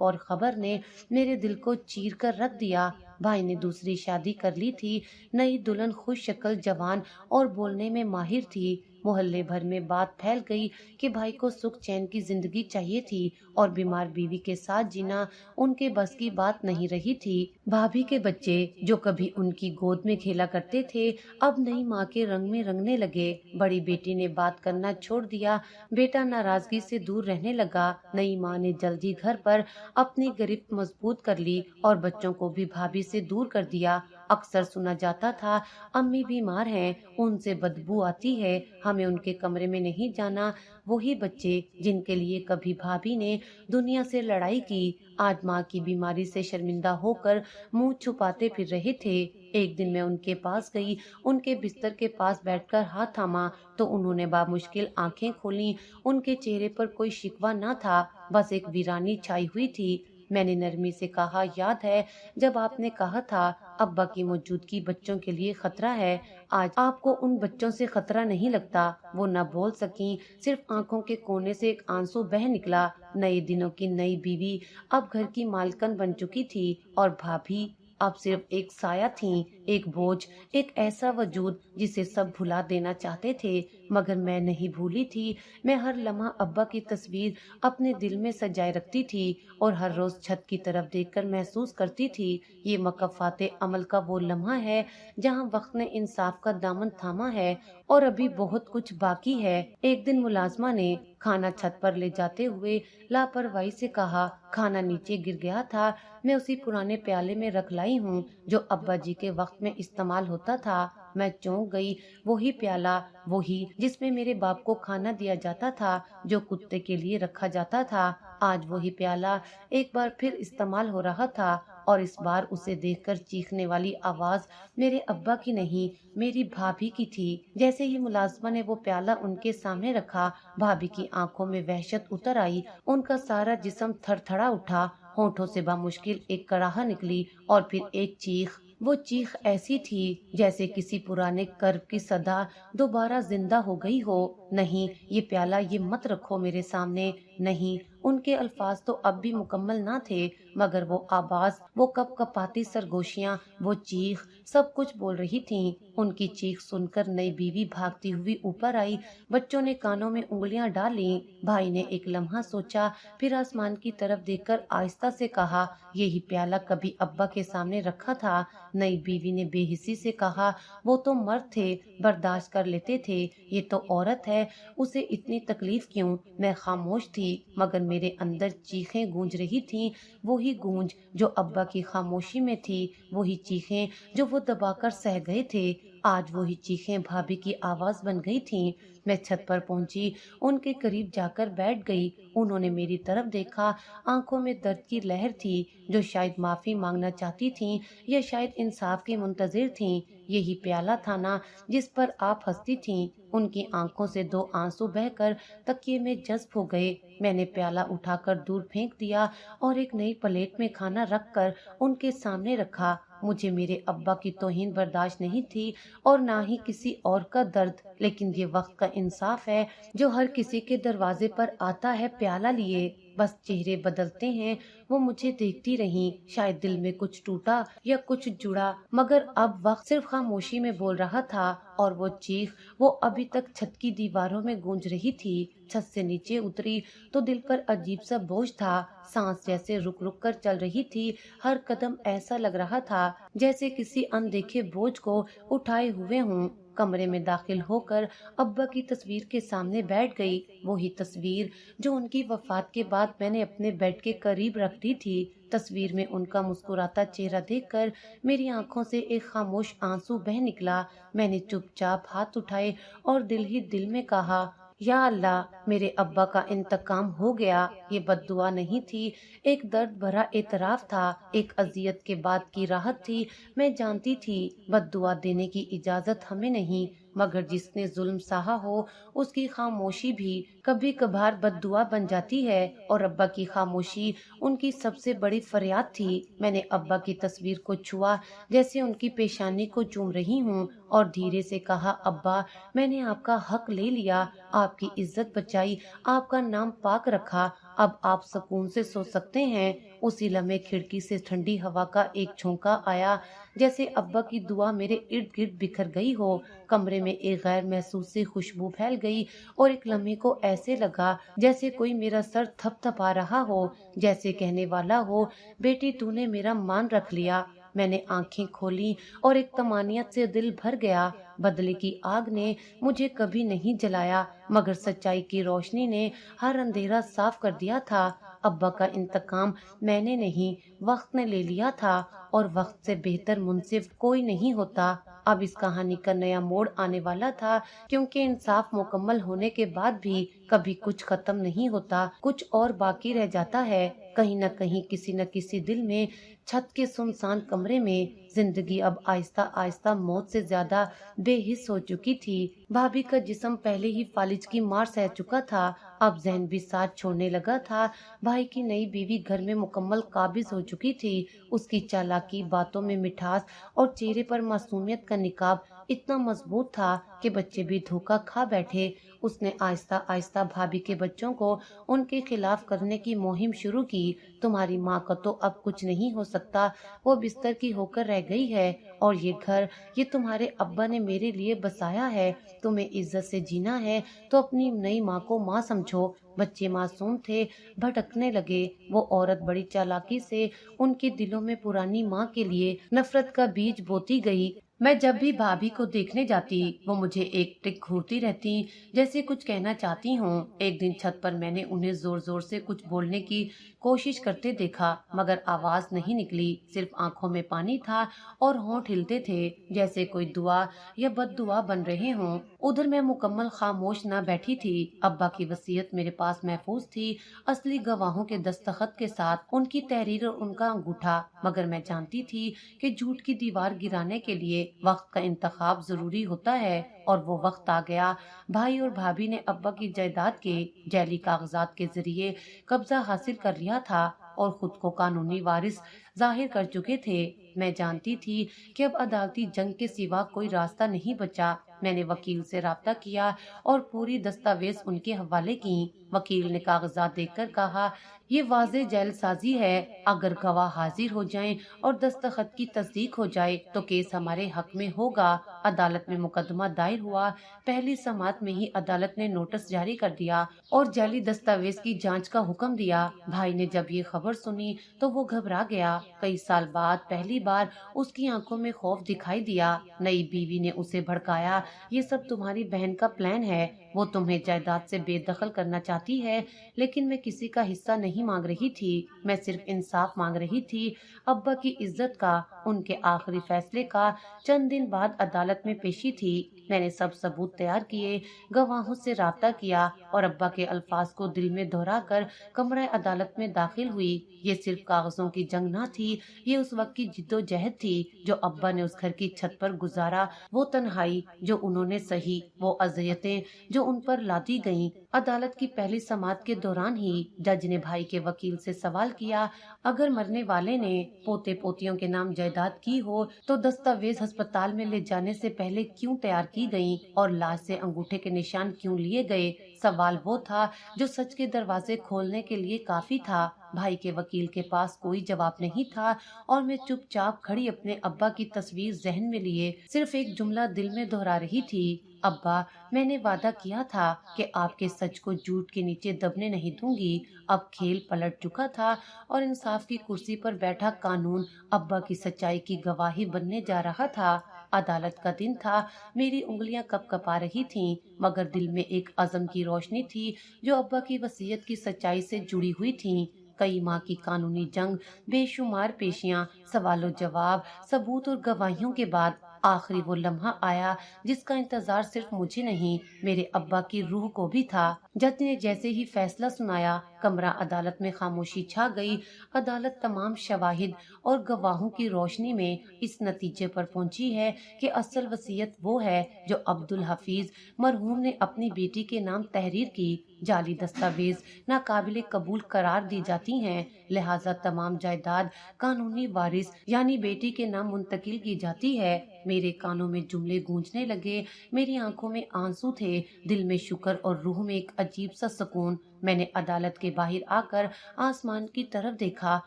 और खबर ने मेरे दिल को चीर कर रख दिया। भाई ने दूसरी शादी कर ली थी। नई दुल्हन खुश शक्ल, जवान और बोलने में माहिर थी। मोहल्ले भर में बात फैल गई कि भाई को सुख चैन की जिंदगी चाहिए थी और बीमार बीवी के साथ जीना उनके बस की बात नहीं रही थी। भाभी के बच्चे जो कभी उनकी गोद में खेला करते थे, अब नई माँ के रंग में रंगने लगे। बड़ी बेटी ने बात करना छोड़ दिया, बेटा नाराजगी से दूर रहने लगा। नई माँ ने जल्दी घर पर अपनी गिरफ्त मजबूत कर ली और बच्चों को भी भाभी से दूर कर दिया। अक्सर सुना जाता था, अम्मी बीमार हैं, उनसे बदबू आती है, हमें उनके कमरे में नहीं जाना। वही बच्चे जिनके लिए कभी भाभी ने दुनिया से लड़ाई की, आज माँ की बीमारी से शर्मिंदा होकर मुंह छुपाते फिर रहे थे। एक दिन मैं उनके पास गई, उनके बिस्तर के पास बैठकर हाथ थामा तो उन्होंने बामुश्किल आंखें खोली। उनके चेहरे पर कोई शिकवा न था, बस एक वीरानी छाई हुई थी। میں نے نرمی سے کہا، یاد ہے جب آپ نے کہا تھا ابا کی موجودگی بچوں کے لیے خطرہ ہے؟ آج آپ کو ان بچوں سے خطرہ نہیں لگتا؟ وہ نہ بول سکیں، صرف آنکھوں کے کونے سے ایک آنسو بہہ نکلا۔ نئے دنوں کی نئی بیوی اب گھر کی مالکن بن چکی تھی، اور بھابھی اب صرف ایک سایہ تھیں، ایک بوجھ، ایک ایسا وجود جسے سب بھلا دینا چاہتے تھے، مگر میں نہیں بھولی تھی۔ میں ہر لمحہ ابا کی تصویر اپنے دل میں سجائے رکھتی تھی، اور ہر روز چھت کی طرف دیکھ کر محسوس کرتی تھی یہ مکافات عمل کا وہ لمحہ ہے جہاں وقت نے انصاف کا دامن تھاما ہے، اور ابھی بہت کچھ باقی ہے۔ ایک دن ملازمہ نے کھانا چھت پر لے جاتے ہوئے لاپرواہی سے کہا، کھانا نیچے گر گیا تھا، میں اسی پرانے پیالے میں رکھ لائی ہوں جو ابا جی کے وقت میں استعمال ہوتا تھا۔ میں چونک گئی، وہی پیالہ، وہی جس میں میرے باپ کو کھانا دیا جاتا تھا، جو کتے کے لیے رکھا جاتا تھا، آج وہی پیالہ ایک بار پھر استعمال ہو رہا تھا، اور اس بار اسے دیکھ کر چیخنے والی آواز میرے ابا کی نہیں، میری بھابھی کی تھی۔ جیسے ہی ملازمہ نے وہ پیالہ ان کے سامنے رکھا، بھابھی کی آنکھوں میں وحشت اتر آئی، ان کا سارا جسم تھر تھڑا اٹھا، ہونٹوں سے بامشکل ایک کڑاہٹ نکلی، اور پھر ایک چیخ۔ وہ چیخ ایسی تھی جیسے کسی پرانے کرب کی صدا دوبارہ زندہ ہو گئی ہو۔ نہیں، یہ پیالہ یہ مت رکھو میرے سامنے، نہیں۔ ان کے الفاظ تو اب بھی مکمل نہ تھے، مگر وہ آواز، وہ کپ کپاتی سرگوشیاں، وہ چیخ، سب کچھ بول رہی تھیں۔ ان کی چیخ سن کر نئی بیوی بھاگتی ہوئی اوپر آئی، بچوں نے کانوں میں انگلیاں ڈالیں۔ بھائی نے ایک لمحہ سوچا، پھر آسمان کی طرف دیکھ کر آہستہ سے کہا، یہی پیالہ کبھی ابا کے سامنے رکھا تھا۔ نئی بیوی نے بے حسی سے کہا، وہ تو مرد تھے، برداشت کر لیتے تھے، یہ تو عورت ہے، اسے اتنی تکلیف کیوں؟ میں خاموش تھی، مگر میرے اندر چیخیں گونج رہی تھیں، وہی گونج جو ابا کی خاموشی میں تھی، وہی چیخیں جو وہ دبا کر سہ گئے تھے، آج وہی چیخیں بھابھی کی آواز بن گئی تھیں۔ میں چھت پر پہنچی، ان کے قریب جا کر بیٹھ گئی۔ انہوں نے میری طرف دیکھا، آنکھوں میں درد کی لہر تھی، جو شاید معافی مانگنا چاہتی تھیں، یا شاید انصاف کی منتظر تھیں۔ یہی پیالہ تھا نا جس پر آپ ہنستی تھیں؟ ان کی آنکھوں سے دو آنسو بہہ کر تکیے میں جذب ہو گئے۔ میں نے پیالہ اٹھا کر دور پھینک دیا، اور ایک نئی پلیٹ میں کھانا رکھ کر ان کے سامنے رکھا۔ مجھے میرے ابا کی توہین برداشت نہیں تھی، اور نہ ہی کسی اور کا درد، لیکن یہ وقت کا انصاف ہے جو ہر کسی کے دروازے پر آتا ہے پیالہ لیے۔ بس چہرے بدلتے ہیں۔ وہ مجھے دیکھتی رہیں، شاید دل میں کچھ ٹوٹا یا کچھ جڑا، مگر اب وقت صرف خاموشی میں بول رہا تھا، اور وہ چیخ، وہ ابھی تک چھت کی دیواروں میں گونج رہی تھی۔ چھت سے نیچے اتری تو دل پر عجیب سا بوجھ تھا، سانس جیسے رک رک کر چل رہی تھی، ہر قدم ایسا لگ رہا تھا جیسے کسی اندیکھے بوجھ کو اٹھائے ہوئے ہوں۔ کمرے میں داخل ہو کر ابا کی تصویر کے سامنے بیٹھ گئی، وہی تصویر جو ان کی وفات کے بعد میں نے اپنے بیڈ کے قریب رکھ دی تھی۔ تصویر میں ان کا مسکراتا چہرہ دیکھ کر میری آنکھوں سے ایک خاموش آنسو بہہ نکلا۔ میں نے چپ چاپ ہاتھ اٹھائے اور دل ہی دل میں کہا، یا اللہ، میرے ابا کا انتقام ہو گیا۔ یہ بد دعا نہیں تھی، ایک درد بھرا اعتراف تھا، ایک اذیت کے بعد کی راحت تھی۔ میں جانتی تھی بد دعا دینے کی اجازت ہمیں نہیں، مگر جس نے ظلم سہا ہو اس کی خاموشی بھی کبھی کبھار بد دعا بن جاتی ہے، اور ابا کی خاموشی ان کی سب سے بڑی فریاد تھی۔ میں نے ابا کی تصویر کو چھوا جیسے ان کی پیشانی کو چوم رہی ہوں، اور دھیرے سے کہا، ابا، میں نے آپ کا حق لے لیا، آپ کی عزت بچائی، آپ کا نام پاک رکھا، اب آپ سکون سے سو سکتے ہیں۔ اسی لمحے کھڑکی سے ٹھنڈی ہوا کا ایک جھونکا آیا، جیسے ابا کی دعا میرے ارد گرد بکھر گئی ہو۔ کمرے میں ایک غیر محسوس سی خوشبو پھیل گئی، اور ایک لمحے کو ایسے لگا جیسے کوئی میرا سر تھپ تھپا رہا ہو، جیسے کہنے والا ہو، بیٹی تو نے میرا مان رکھ لیا۔ میں نے آنکھیں کھولی اور ایک طمانینت سے دل بھر گیا۔ بدلے کی آگ نے مجھے کبھی نہیں جلایا، مگر سچائی کی روشنی نے ہر اندھیرا صاف کر دیا تھا۔ ابا کا انتقام میں نے نہیں، وقت نے لے لیا تھا، اور وقت سے بہتر منصف کوئی نہیں ہوتا۔ اب اس کہانی کا نیا موڑ آنے والا تھا، کیونکہ انصاف مکمل ہونے کے بعد بھی کبھی کچھ ختم نہیں ہوتا، کچھ اور باقی رہ جاتا ہے، کہیں نہ کہیں، کسی نہ کسی دل میں۔ چھت کے سنسان کمرے میں زندگی اب آہستہ آہستہ موت سے زیادہ بے حس ہو چکی تھی۔ بھابھی کا جسم پہلے ہی فالج کی مار سہ چکا تھا، अब जहन भी साथ छोड़ने लगा था। भाई की नई बीवी घर में मुकम्मल काबिज हो चुकी थी। उसकी चालाकी, बातों में मिठास और चेहरे पर मासूमियत का निकाब इतना मजबूत था कि बच्चे भी धोखा खा बैठे। उसने आहिस्ता आहिस्ता भाभी के बच्चों को उनके खिलाफ करने की मुहिम शुरू की। तुम्हारी माँ का तो अब कुछ नहीं हो सकता, वो बिस्तर की होकर रह गई है, और ये घर, ये तुम्हारे अब्बा ने मेरे लिए बसाया है। तुम्हें इज्जत से जीना है तो अपनी नई माँ को माँ समझो। बच्चे मासूम थे, भटकने लगे। वो औरत बड़ी चालाकी से उनके दिलों में पुरानी माँ के लिए नफरत का बीज बोती गई। मैं जब भी भाभी को देखने जाती, वो मुझे एक टिक घूरती रहती, जैसे कुछ कहना चाहती हूँ। एक दिन छत पर मैंने उन्हें जोर जोर से कुछ बोलने की कोशिश करते देखा, मगर आवाज नहीं निकली। सिर्फ आंखों में पानी था और होंठ हिलते थे, जैसे कोई दुआ या बद्दुआ बन रहे हों। उधर मैं मुकम्मल खामोश न बैठी थी। अब्बा की वसीयत मेरे पास महफूज थी, असली गवाहों के दस्तखत के साथ, उनकी तहरीर और उनका अंगूठा। मगर मैं जानती थी कि झूठ की दीवार गिराने के लिए वक्त का इंतखाब जरूरी होता है, और वो वक्त आ गया। भाई और भाभी ने अब्बा की जायदाद के जैली कागजात के जरिए कब्जा हासिल कर लिया था और खुद को कानूनी वारिस जाहिर कर चुके थे। मैं जानती थी कि अब अदालती जंग के सिवा कोई रास्ता नहीं बचा। मैंने वकील से राब्ता किया और पूरी दस्तावेज उनके हवाले की। वकील ने कागजात देखकर कहा, ये वाज़े जैलसाजी है। अगर गवाह हाजिर हो जाएं और दस्तखत की तस्दीक हो जाए तो केस हमारे हक में होगा। अदालत में मुकदमा दायर हुआ। पहली समाअत में ही अदालत ने नोटिस जारी कर दिया और जाली दस्तावेज की जांच का हुक्म दिया। भाई ने जब ये खबर सुनी तो वो घबरा गया। कई साल बाद पहली बार उसकी आंखों में खौफ दिखाई दिया। नई बीवी ने उसे भड़काया, ये सब तुम्हारी बहन का प्लान है। वो तुम्हें जायदाद से बेदखल करना चाहती है, लेकिन मैं किसी का हिस्सा नहीं मांग रही थी। मैं सिर्फ इंसाफ मांग रही थी, अब्बा की इज्जत का, उनके आखिरी फैसले का। चंद दिन बाद अदालत में पेशी थी। मैंने सब सबूत तैयार किए, गवाहों से राब्ता किया और अब्बा के अल्फाज को दिल में दोहरा कर कमरा अदालत में दाखिल हुई। ये सिर्फ कागजों की जंग न थी, ये उस वक्त की जिद्दोजहद थी जो अब्बा ने उस घर की छत पर गुजारा। वो तन्हाई जो उन्होंने सही, वो अज़ियतें जो उन पर लादी गईं। अदालत की पहली समाअत के दौरान ही जज ने भाई के वकील से सवाल किया, अगर मरने वाले ने पोते पोतियों के नाम जायदाद की हो तो दस्तावेज अस्पताल में ले जाने से पहले क्यों तैयार की गयी और लाश से अंगूठे के निशान क्यों लिए गए? सवाल वो था जो सच के दरवाजे खोलने के लिए काफी था। भाई के वकील के पास कोई जवाब नहीं था और मैं चुपचाप खड़ी अपने अब्बा की तस्वीर जहन में लिए सिर्फ एक जुमला दिल में दोहरा रही थी, अब्बा, मैंने वादा किया था कि आपके सच को झूठ के नीचे दबने नहीं दूंगी। अब खेल पलट चुका था और इंसाफ की कुर्सी पर बैठा कानून अब्बा की सच्चाई की गवाही बनने जा रहा था। अदालत का दिन था। मेरी उंगलियां कपकपा रही थीं, मगर दिल में एक अज़म की रोशनी थी जो अब्बा की वसीयत की सच्चाई से जुड़ी हुई थी। कई माह की कानूनी जंग, बेशुमार पेशियां, सवालों जवाब, सबूत और गवाहियों के बाद आखिरी वो लम्हा आया जिसका इंतजार सिर्फ मुझे नहीं, मेरे अब्बा की रूह को भी था। जज ने जैसे ही फैसला सुनाया, कमरा अदालत में खामोशी छा गई। अदालत तमाम शवाहिद और गवाहों की रोशनी में इस नतीजे पर पहुंची है कि असल वसीयत वो है जो अब्दुल हफीज मरहूम ने अपनी बेटी के नाम तहरीर की। जाली दस्तावेज नाकाबिले कबूल करार दी जाती हैं, लिहाजा तमाम जायदाद कानूनी वारिस यानी बेटी के नाम मुंतकिल की जाती है। मेरे कानों में जुमले गूंजने लगे, मेरी आंखों में आंसू थे, दिल में शुक्र और रूह में एक अजीब सा सुकून। मैंने अदालत के बाहर आकर आसमान की तरफ देखा,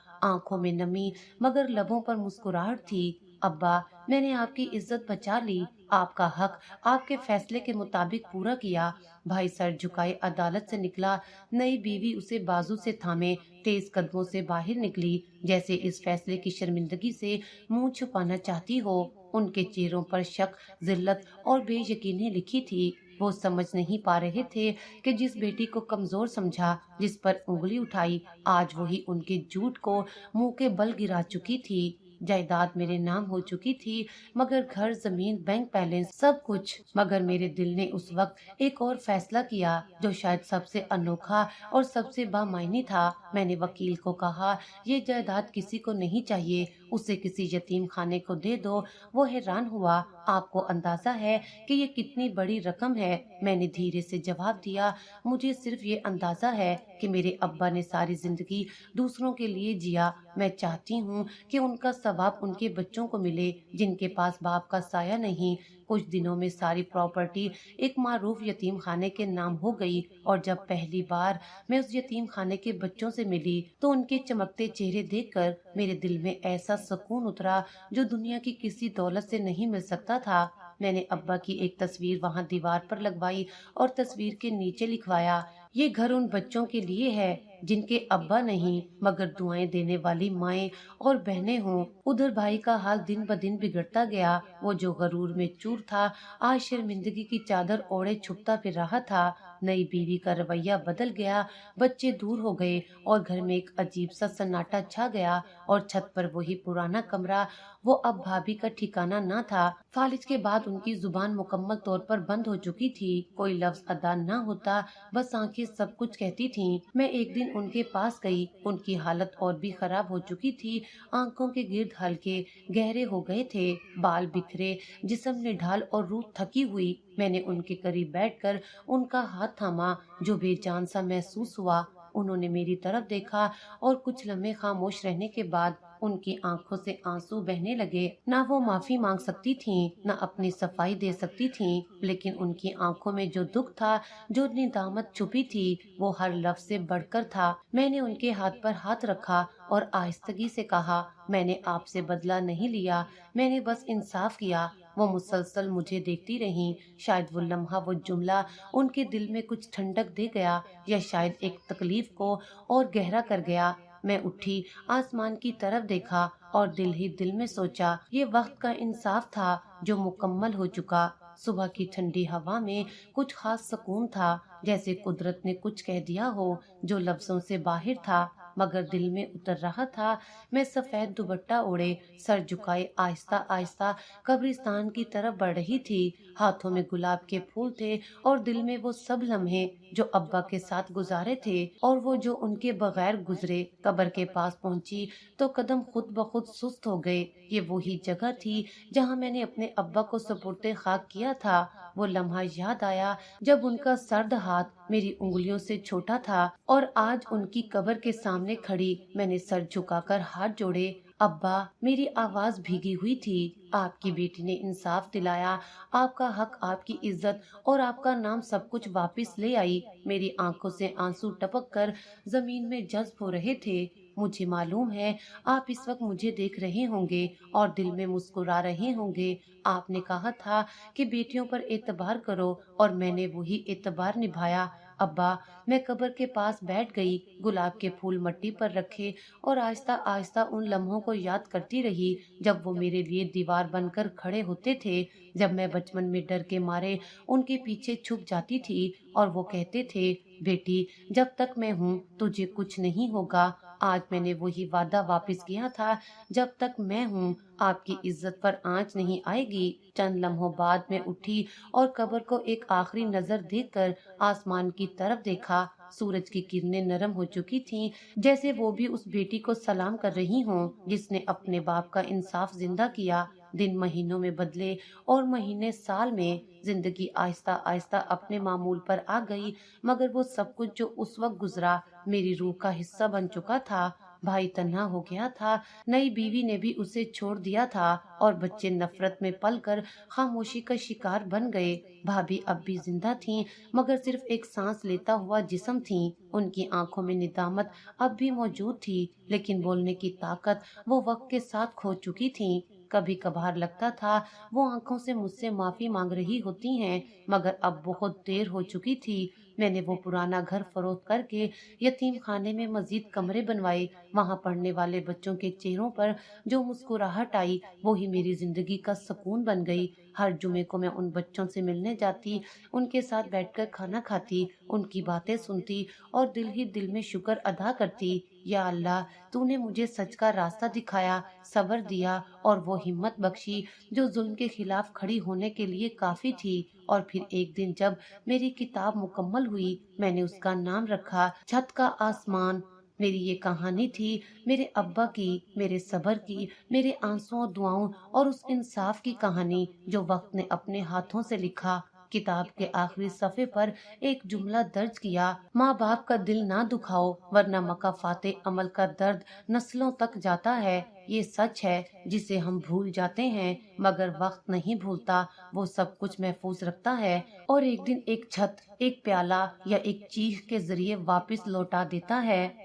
आंखों में नमी मगर लबों पर मुस्कुराहट थी। अब्बा, मैंने आपकी इज्जत बचा ली, आपका हक आपके फैसले के मुताबिक पूरा किया। भाई सर झुकाए अदालत से निकला। नई बीवी उसे बाजू से थामे तेज कदमों से बाहर निकली, जैसे इस फैसले की शर्मिंदगी से मुंह छुपाना चाहती हो। उनके चेहरों पर शक, जिल्लत और बेयकीनी लिखी थी। वो समझ नहीं पा रहे थे कि जिस बेटी को कमजोर समझा, जिस पर उंगली उठाई, आज वही उनके झूठ को मुंह के बल गिरा चुकी थी। جائیداد میرے نام ہو چکی تھی، مگر گھر، زمین، بینک بیلنس سب کچھ۔ مگر میرے دل نے اس وقت ایک اور فیصلہ کیا جو شاید سب سے انوکھا اور سب سے بامعنی تھا۔ میں نے وکیل کو کہا، یہ جائیداد کسی کو نہیں چاہیے، اسے کسی یتیم خانے کو دے دو۔ وہ حیران ہوا، آپ کو اندازہ ہے کہ یہ کتنی بڑی رقم ہے؟ میں نے دھیرے سے جواب دیا، مجھے صرف یہ اندازہ ہے کہ میرے ابا نے ساری زندگی دوسروں کے لیے جیا۔ میں چاہتی ہوں کہ ان کا ثواب ان کے بچوں کو ملے جن کے پاس باپ کا سایہ نہیں۔ کچھ دنوں میں ساری پراپرٹی ایک معروف یتیم خانے کے نام ہو گئی، اور جب پہلی بار میں اس یتیم خانے کے بچوں سے ملی تو ان کے چمکتے چہرے دیکھ کر میرے دل میں ایسا سکون اترا جو دنیا کی کسی دولت سے نہیں مل سکتا تھا۔ میں نے ابا کی ایک تصویر وہاں دیوار پر لگوائی اور تصویر کے نیچے لکھوایا، یہ گھر ان بچوں کے لیے ہے جن کے ابا نہیں مگر دعائیں دینے والی مائیں اور بہنیں ہوں۔ ادھر بھائی کا حال دن بدن بگڑتا گیا۔ وہ جو غرور میں چور تھا آج شرمندگی کی چادر اوڑے چھپتا پھر رہا تھا۔ نئی بیوی کا رویہ بدل گیا، بچے دور ہو گئے اور گھر میں ایک عجیب سا سناٹا چھا گیا، اور چھت پر وہی پرانا کمرہ، وہ اب بھابھی کا ٹھکانہ نہ تھا۔ فالج کے بعد ان کی زبان مکمل طور پر بند ہو چکی تھی، کوئی لفظ ادا نہ ہوتا، بس آنکھیں سب کچھ کہتی تھیں۔ میں ایک دن ان کے پاس گئی، ان کی حالت اور بھی خراب ہو چکی تھی، آنکھوں کے گرد حلقے گہرے ہو گئے تھے، بال بکھرے، جسم نڈھال اور روح تھکی ہوئی۔ میں نے ان کے قریب بیٹھ کر ان کا ہاتھ تھاما، جو بے جان سا محسوس ہوا۔ انہوں نے میری طرف دیکھا اور کچھ لمحے خاموش رہنے کے بعد ان کی آنکھوں سے آنسو بہنے لگے۔ نہ وہ معافی مانگ سکتی تھیں، نہ اپنی صفائی دے سکتی تھیں، لیکن ان کی آنکھوں میں جو دکھ تھا، جو ندامت چھپی تھی، وہ ہر لفظ سے بڑھ کر تھا۔ میں نے ان کے ہاتھ پر ہاتھ رکھا اور آہستگی سے کہا، میں نے آپ سے بدلہ نہیں لیا، میں نے بس انصاف کیا۔ وہ مسلسل مجھے دیکھتی رہیں، شاید وہ لمحہ، وہ جملہ ان کے دل میں کچھ ٹھنڈک دے گیا، یا شاید ایک تکلیف کو اور گہرا کر گیا۔ میں اٹھی، آسمان کی طرف دیکھا اور دل ہی دل میں سوچا، یہ وقت کا انصاف تھا جو مکمل ہو چکا۔ صبح کی ٹھنڈی ہوا میں کچھ خاص سکون تھا، جیسے قدرت نے کچھ کہہ دیا ہو جو لفظوں سے باہر تھا مگر دل میں اتر رہا تھا۔ میں سفید دوپٹہ اوڑے، سر جھکائے آہستہ آہستہ قبرستان کی طرف بڑھ رہی تھی۔ ہاتھوں میں گلاب کے پھول تھے اور دل میں وہ سب لمحے جو ابا کے ساتھ گزارے تھے اور وہ جو ان کے بغیر گزرے۔ قبر کے پاس پہنچی تو قدم خود بخود سست ہو گئے۔ یہ وہی جگہ تھی جہاں میں نے اپنے ابا کو سپرد خاک کیا تھا۔ وہ لمحہ یاد آیا جب ان کا سرد ہاتھ میری انگلیوں سے چھوٹا تھا، اور آج ان کی قبر کے سامنے کھڑی میں نے سر جھکا کر ہاتھ جوڑے۔ ابا، میری آواز بھیگی ہوئی تھی، آپ کی بیٹی نے انصاف دلایا، آپ کا حق، آپ کی عزت اور آپ کا نام سب کچھ واپس لے آئی۔ میری آنکھوں سے آنسو ٹپک کر زمین میں جذب ہو رہے تھے۔ مجھے معلوم ہے آپ اس وقت مجھے دیکھ رہے ہوں گے اور دل میں مسکرا رہے ہوں گے۔ آپ نے کہا تھا کہ بیٹیوں پر اعتبار کرو، اور میں نے وہی اعتبار نبھایا۔ ابا، میں قبر کے پاس بیٹھ گئی، گلاب کے پھول مٹی پر رکھے اور آہستہ آہستہ ان لمحوں کو یاد کرتی رہی جب وہ میرے لیے دیوار بن کر کھڑے ہوتے تھے، جب میں بچپن میں ڈر کے مارے ان کے پیچھے چھپ جاتی تھی اور وہ کہتے تھے، بیٹی جب تک میں ہوں تجھے کچھ نہیں ہوگا۔ آج میں نے وہی وعدہ واپس کیا تھا، جب تک میں ہوں آپ کی عزت پر آنچ نہیں آئے گی۔ چند لمحوں بعد میں اٹھی اور قبر کو ایک آخری نظر دیکھ کر آسمان کی طرف دیکھا۔ سورج کی کرنیں نرم ہو چکی تھیں، جیسے وہ بھی اس بیٹی کو سلام کر رہی ہوں جس نے اپنے باپ کا انصاف زندہ کیا۔ دن مہینوں میں بدلے اور مہینے سال میں۔ زندگی آہستہ آہستہ اپنے معمول پر آ گئی، مگر وہ سب کچھ جو اس وقت گزرا میری روح کا حصہ بن چکا تھا۔ بھائی تنہا ہو گیا تھا، نئی بیوی نے بھی اسے چھوڑ دیا تھا، اور بچے نفرت میں پل کر خاموشی کا شکار بن گئے۔ بھابھی اب بھی زندہ تھیں، مگر صرف ایک سانس لیتا ہوا جسم تھیں۔ ان کی آنکھوں میں ندامت اب بھی موجود تھی، لیکن بولنے کی طاقت وہ وقت کے ساتھ کھو چکی تھیں۔ کبھی کبھار لگتا تھا وہ آنکھوں سے مجھ سے معافی مانگ رہی ہوتی ہیں، مگر اب بہت دیر ہو چکی تھی۔ میں نے وہ پرانا گھر فروخت کر کے یتیم خانے میں مزید کمرے بنوائے۔ وہاں پڑھنے والے بچوں کے چہروں پر جو مسکراہٹ آئی وہی میری زندگی کا سکون بن گئی۔ ہر جمعے کو میں ان بچوں سے ملنے جاتی، ان کے ساتھ بیٹھ کر کھانا کھاتی، ان کی باتیں سنتی اور دل ہی دل میں شکر ادا کرتی या अल्लाह, तूने मुझे सच का रास्ता दिखाया, सब्र दिया और वो हिम्मत बख्शी जो जुल्म के खिलाफ खड़ी होने के लिए काफी थी। और फिर एक दिन जब मेरी किताब मुकम्मल हुई, मैंने उसका नाम रखा छत का आसमान। मेरी ये कहानी थी मेरे अब्बा की, मेरे सब्र की, मेरे आंसुओं, दुआओं और उस इंसाफ की कहानी जो वक्त ने अपने हाथों से लिखा। किताब के आखिरी सफ़े पर एक जुमला दर्ज किया, माँ बाप का दिल ना दुखाओ वरना मकाफाते अमल का दर्द नस्लों तक जाता है। ये सच है जिसे हम भूल जाते हैं मगर वक्त नहीं भूलता, वो सब कुछ महफूज रखता है और एक दिन एक छत, एक प्याला या एक चीख के जरिए वापस लौटा देता है।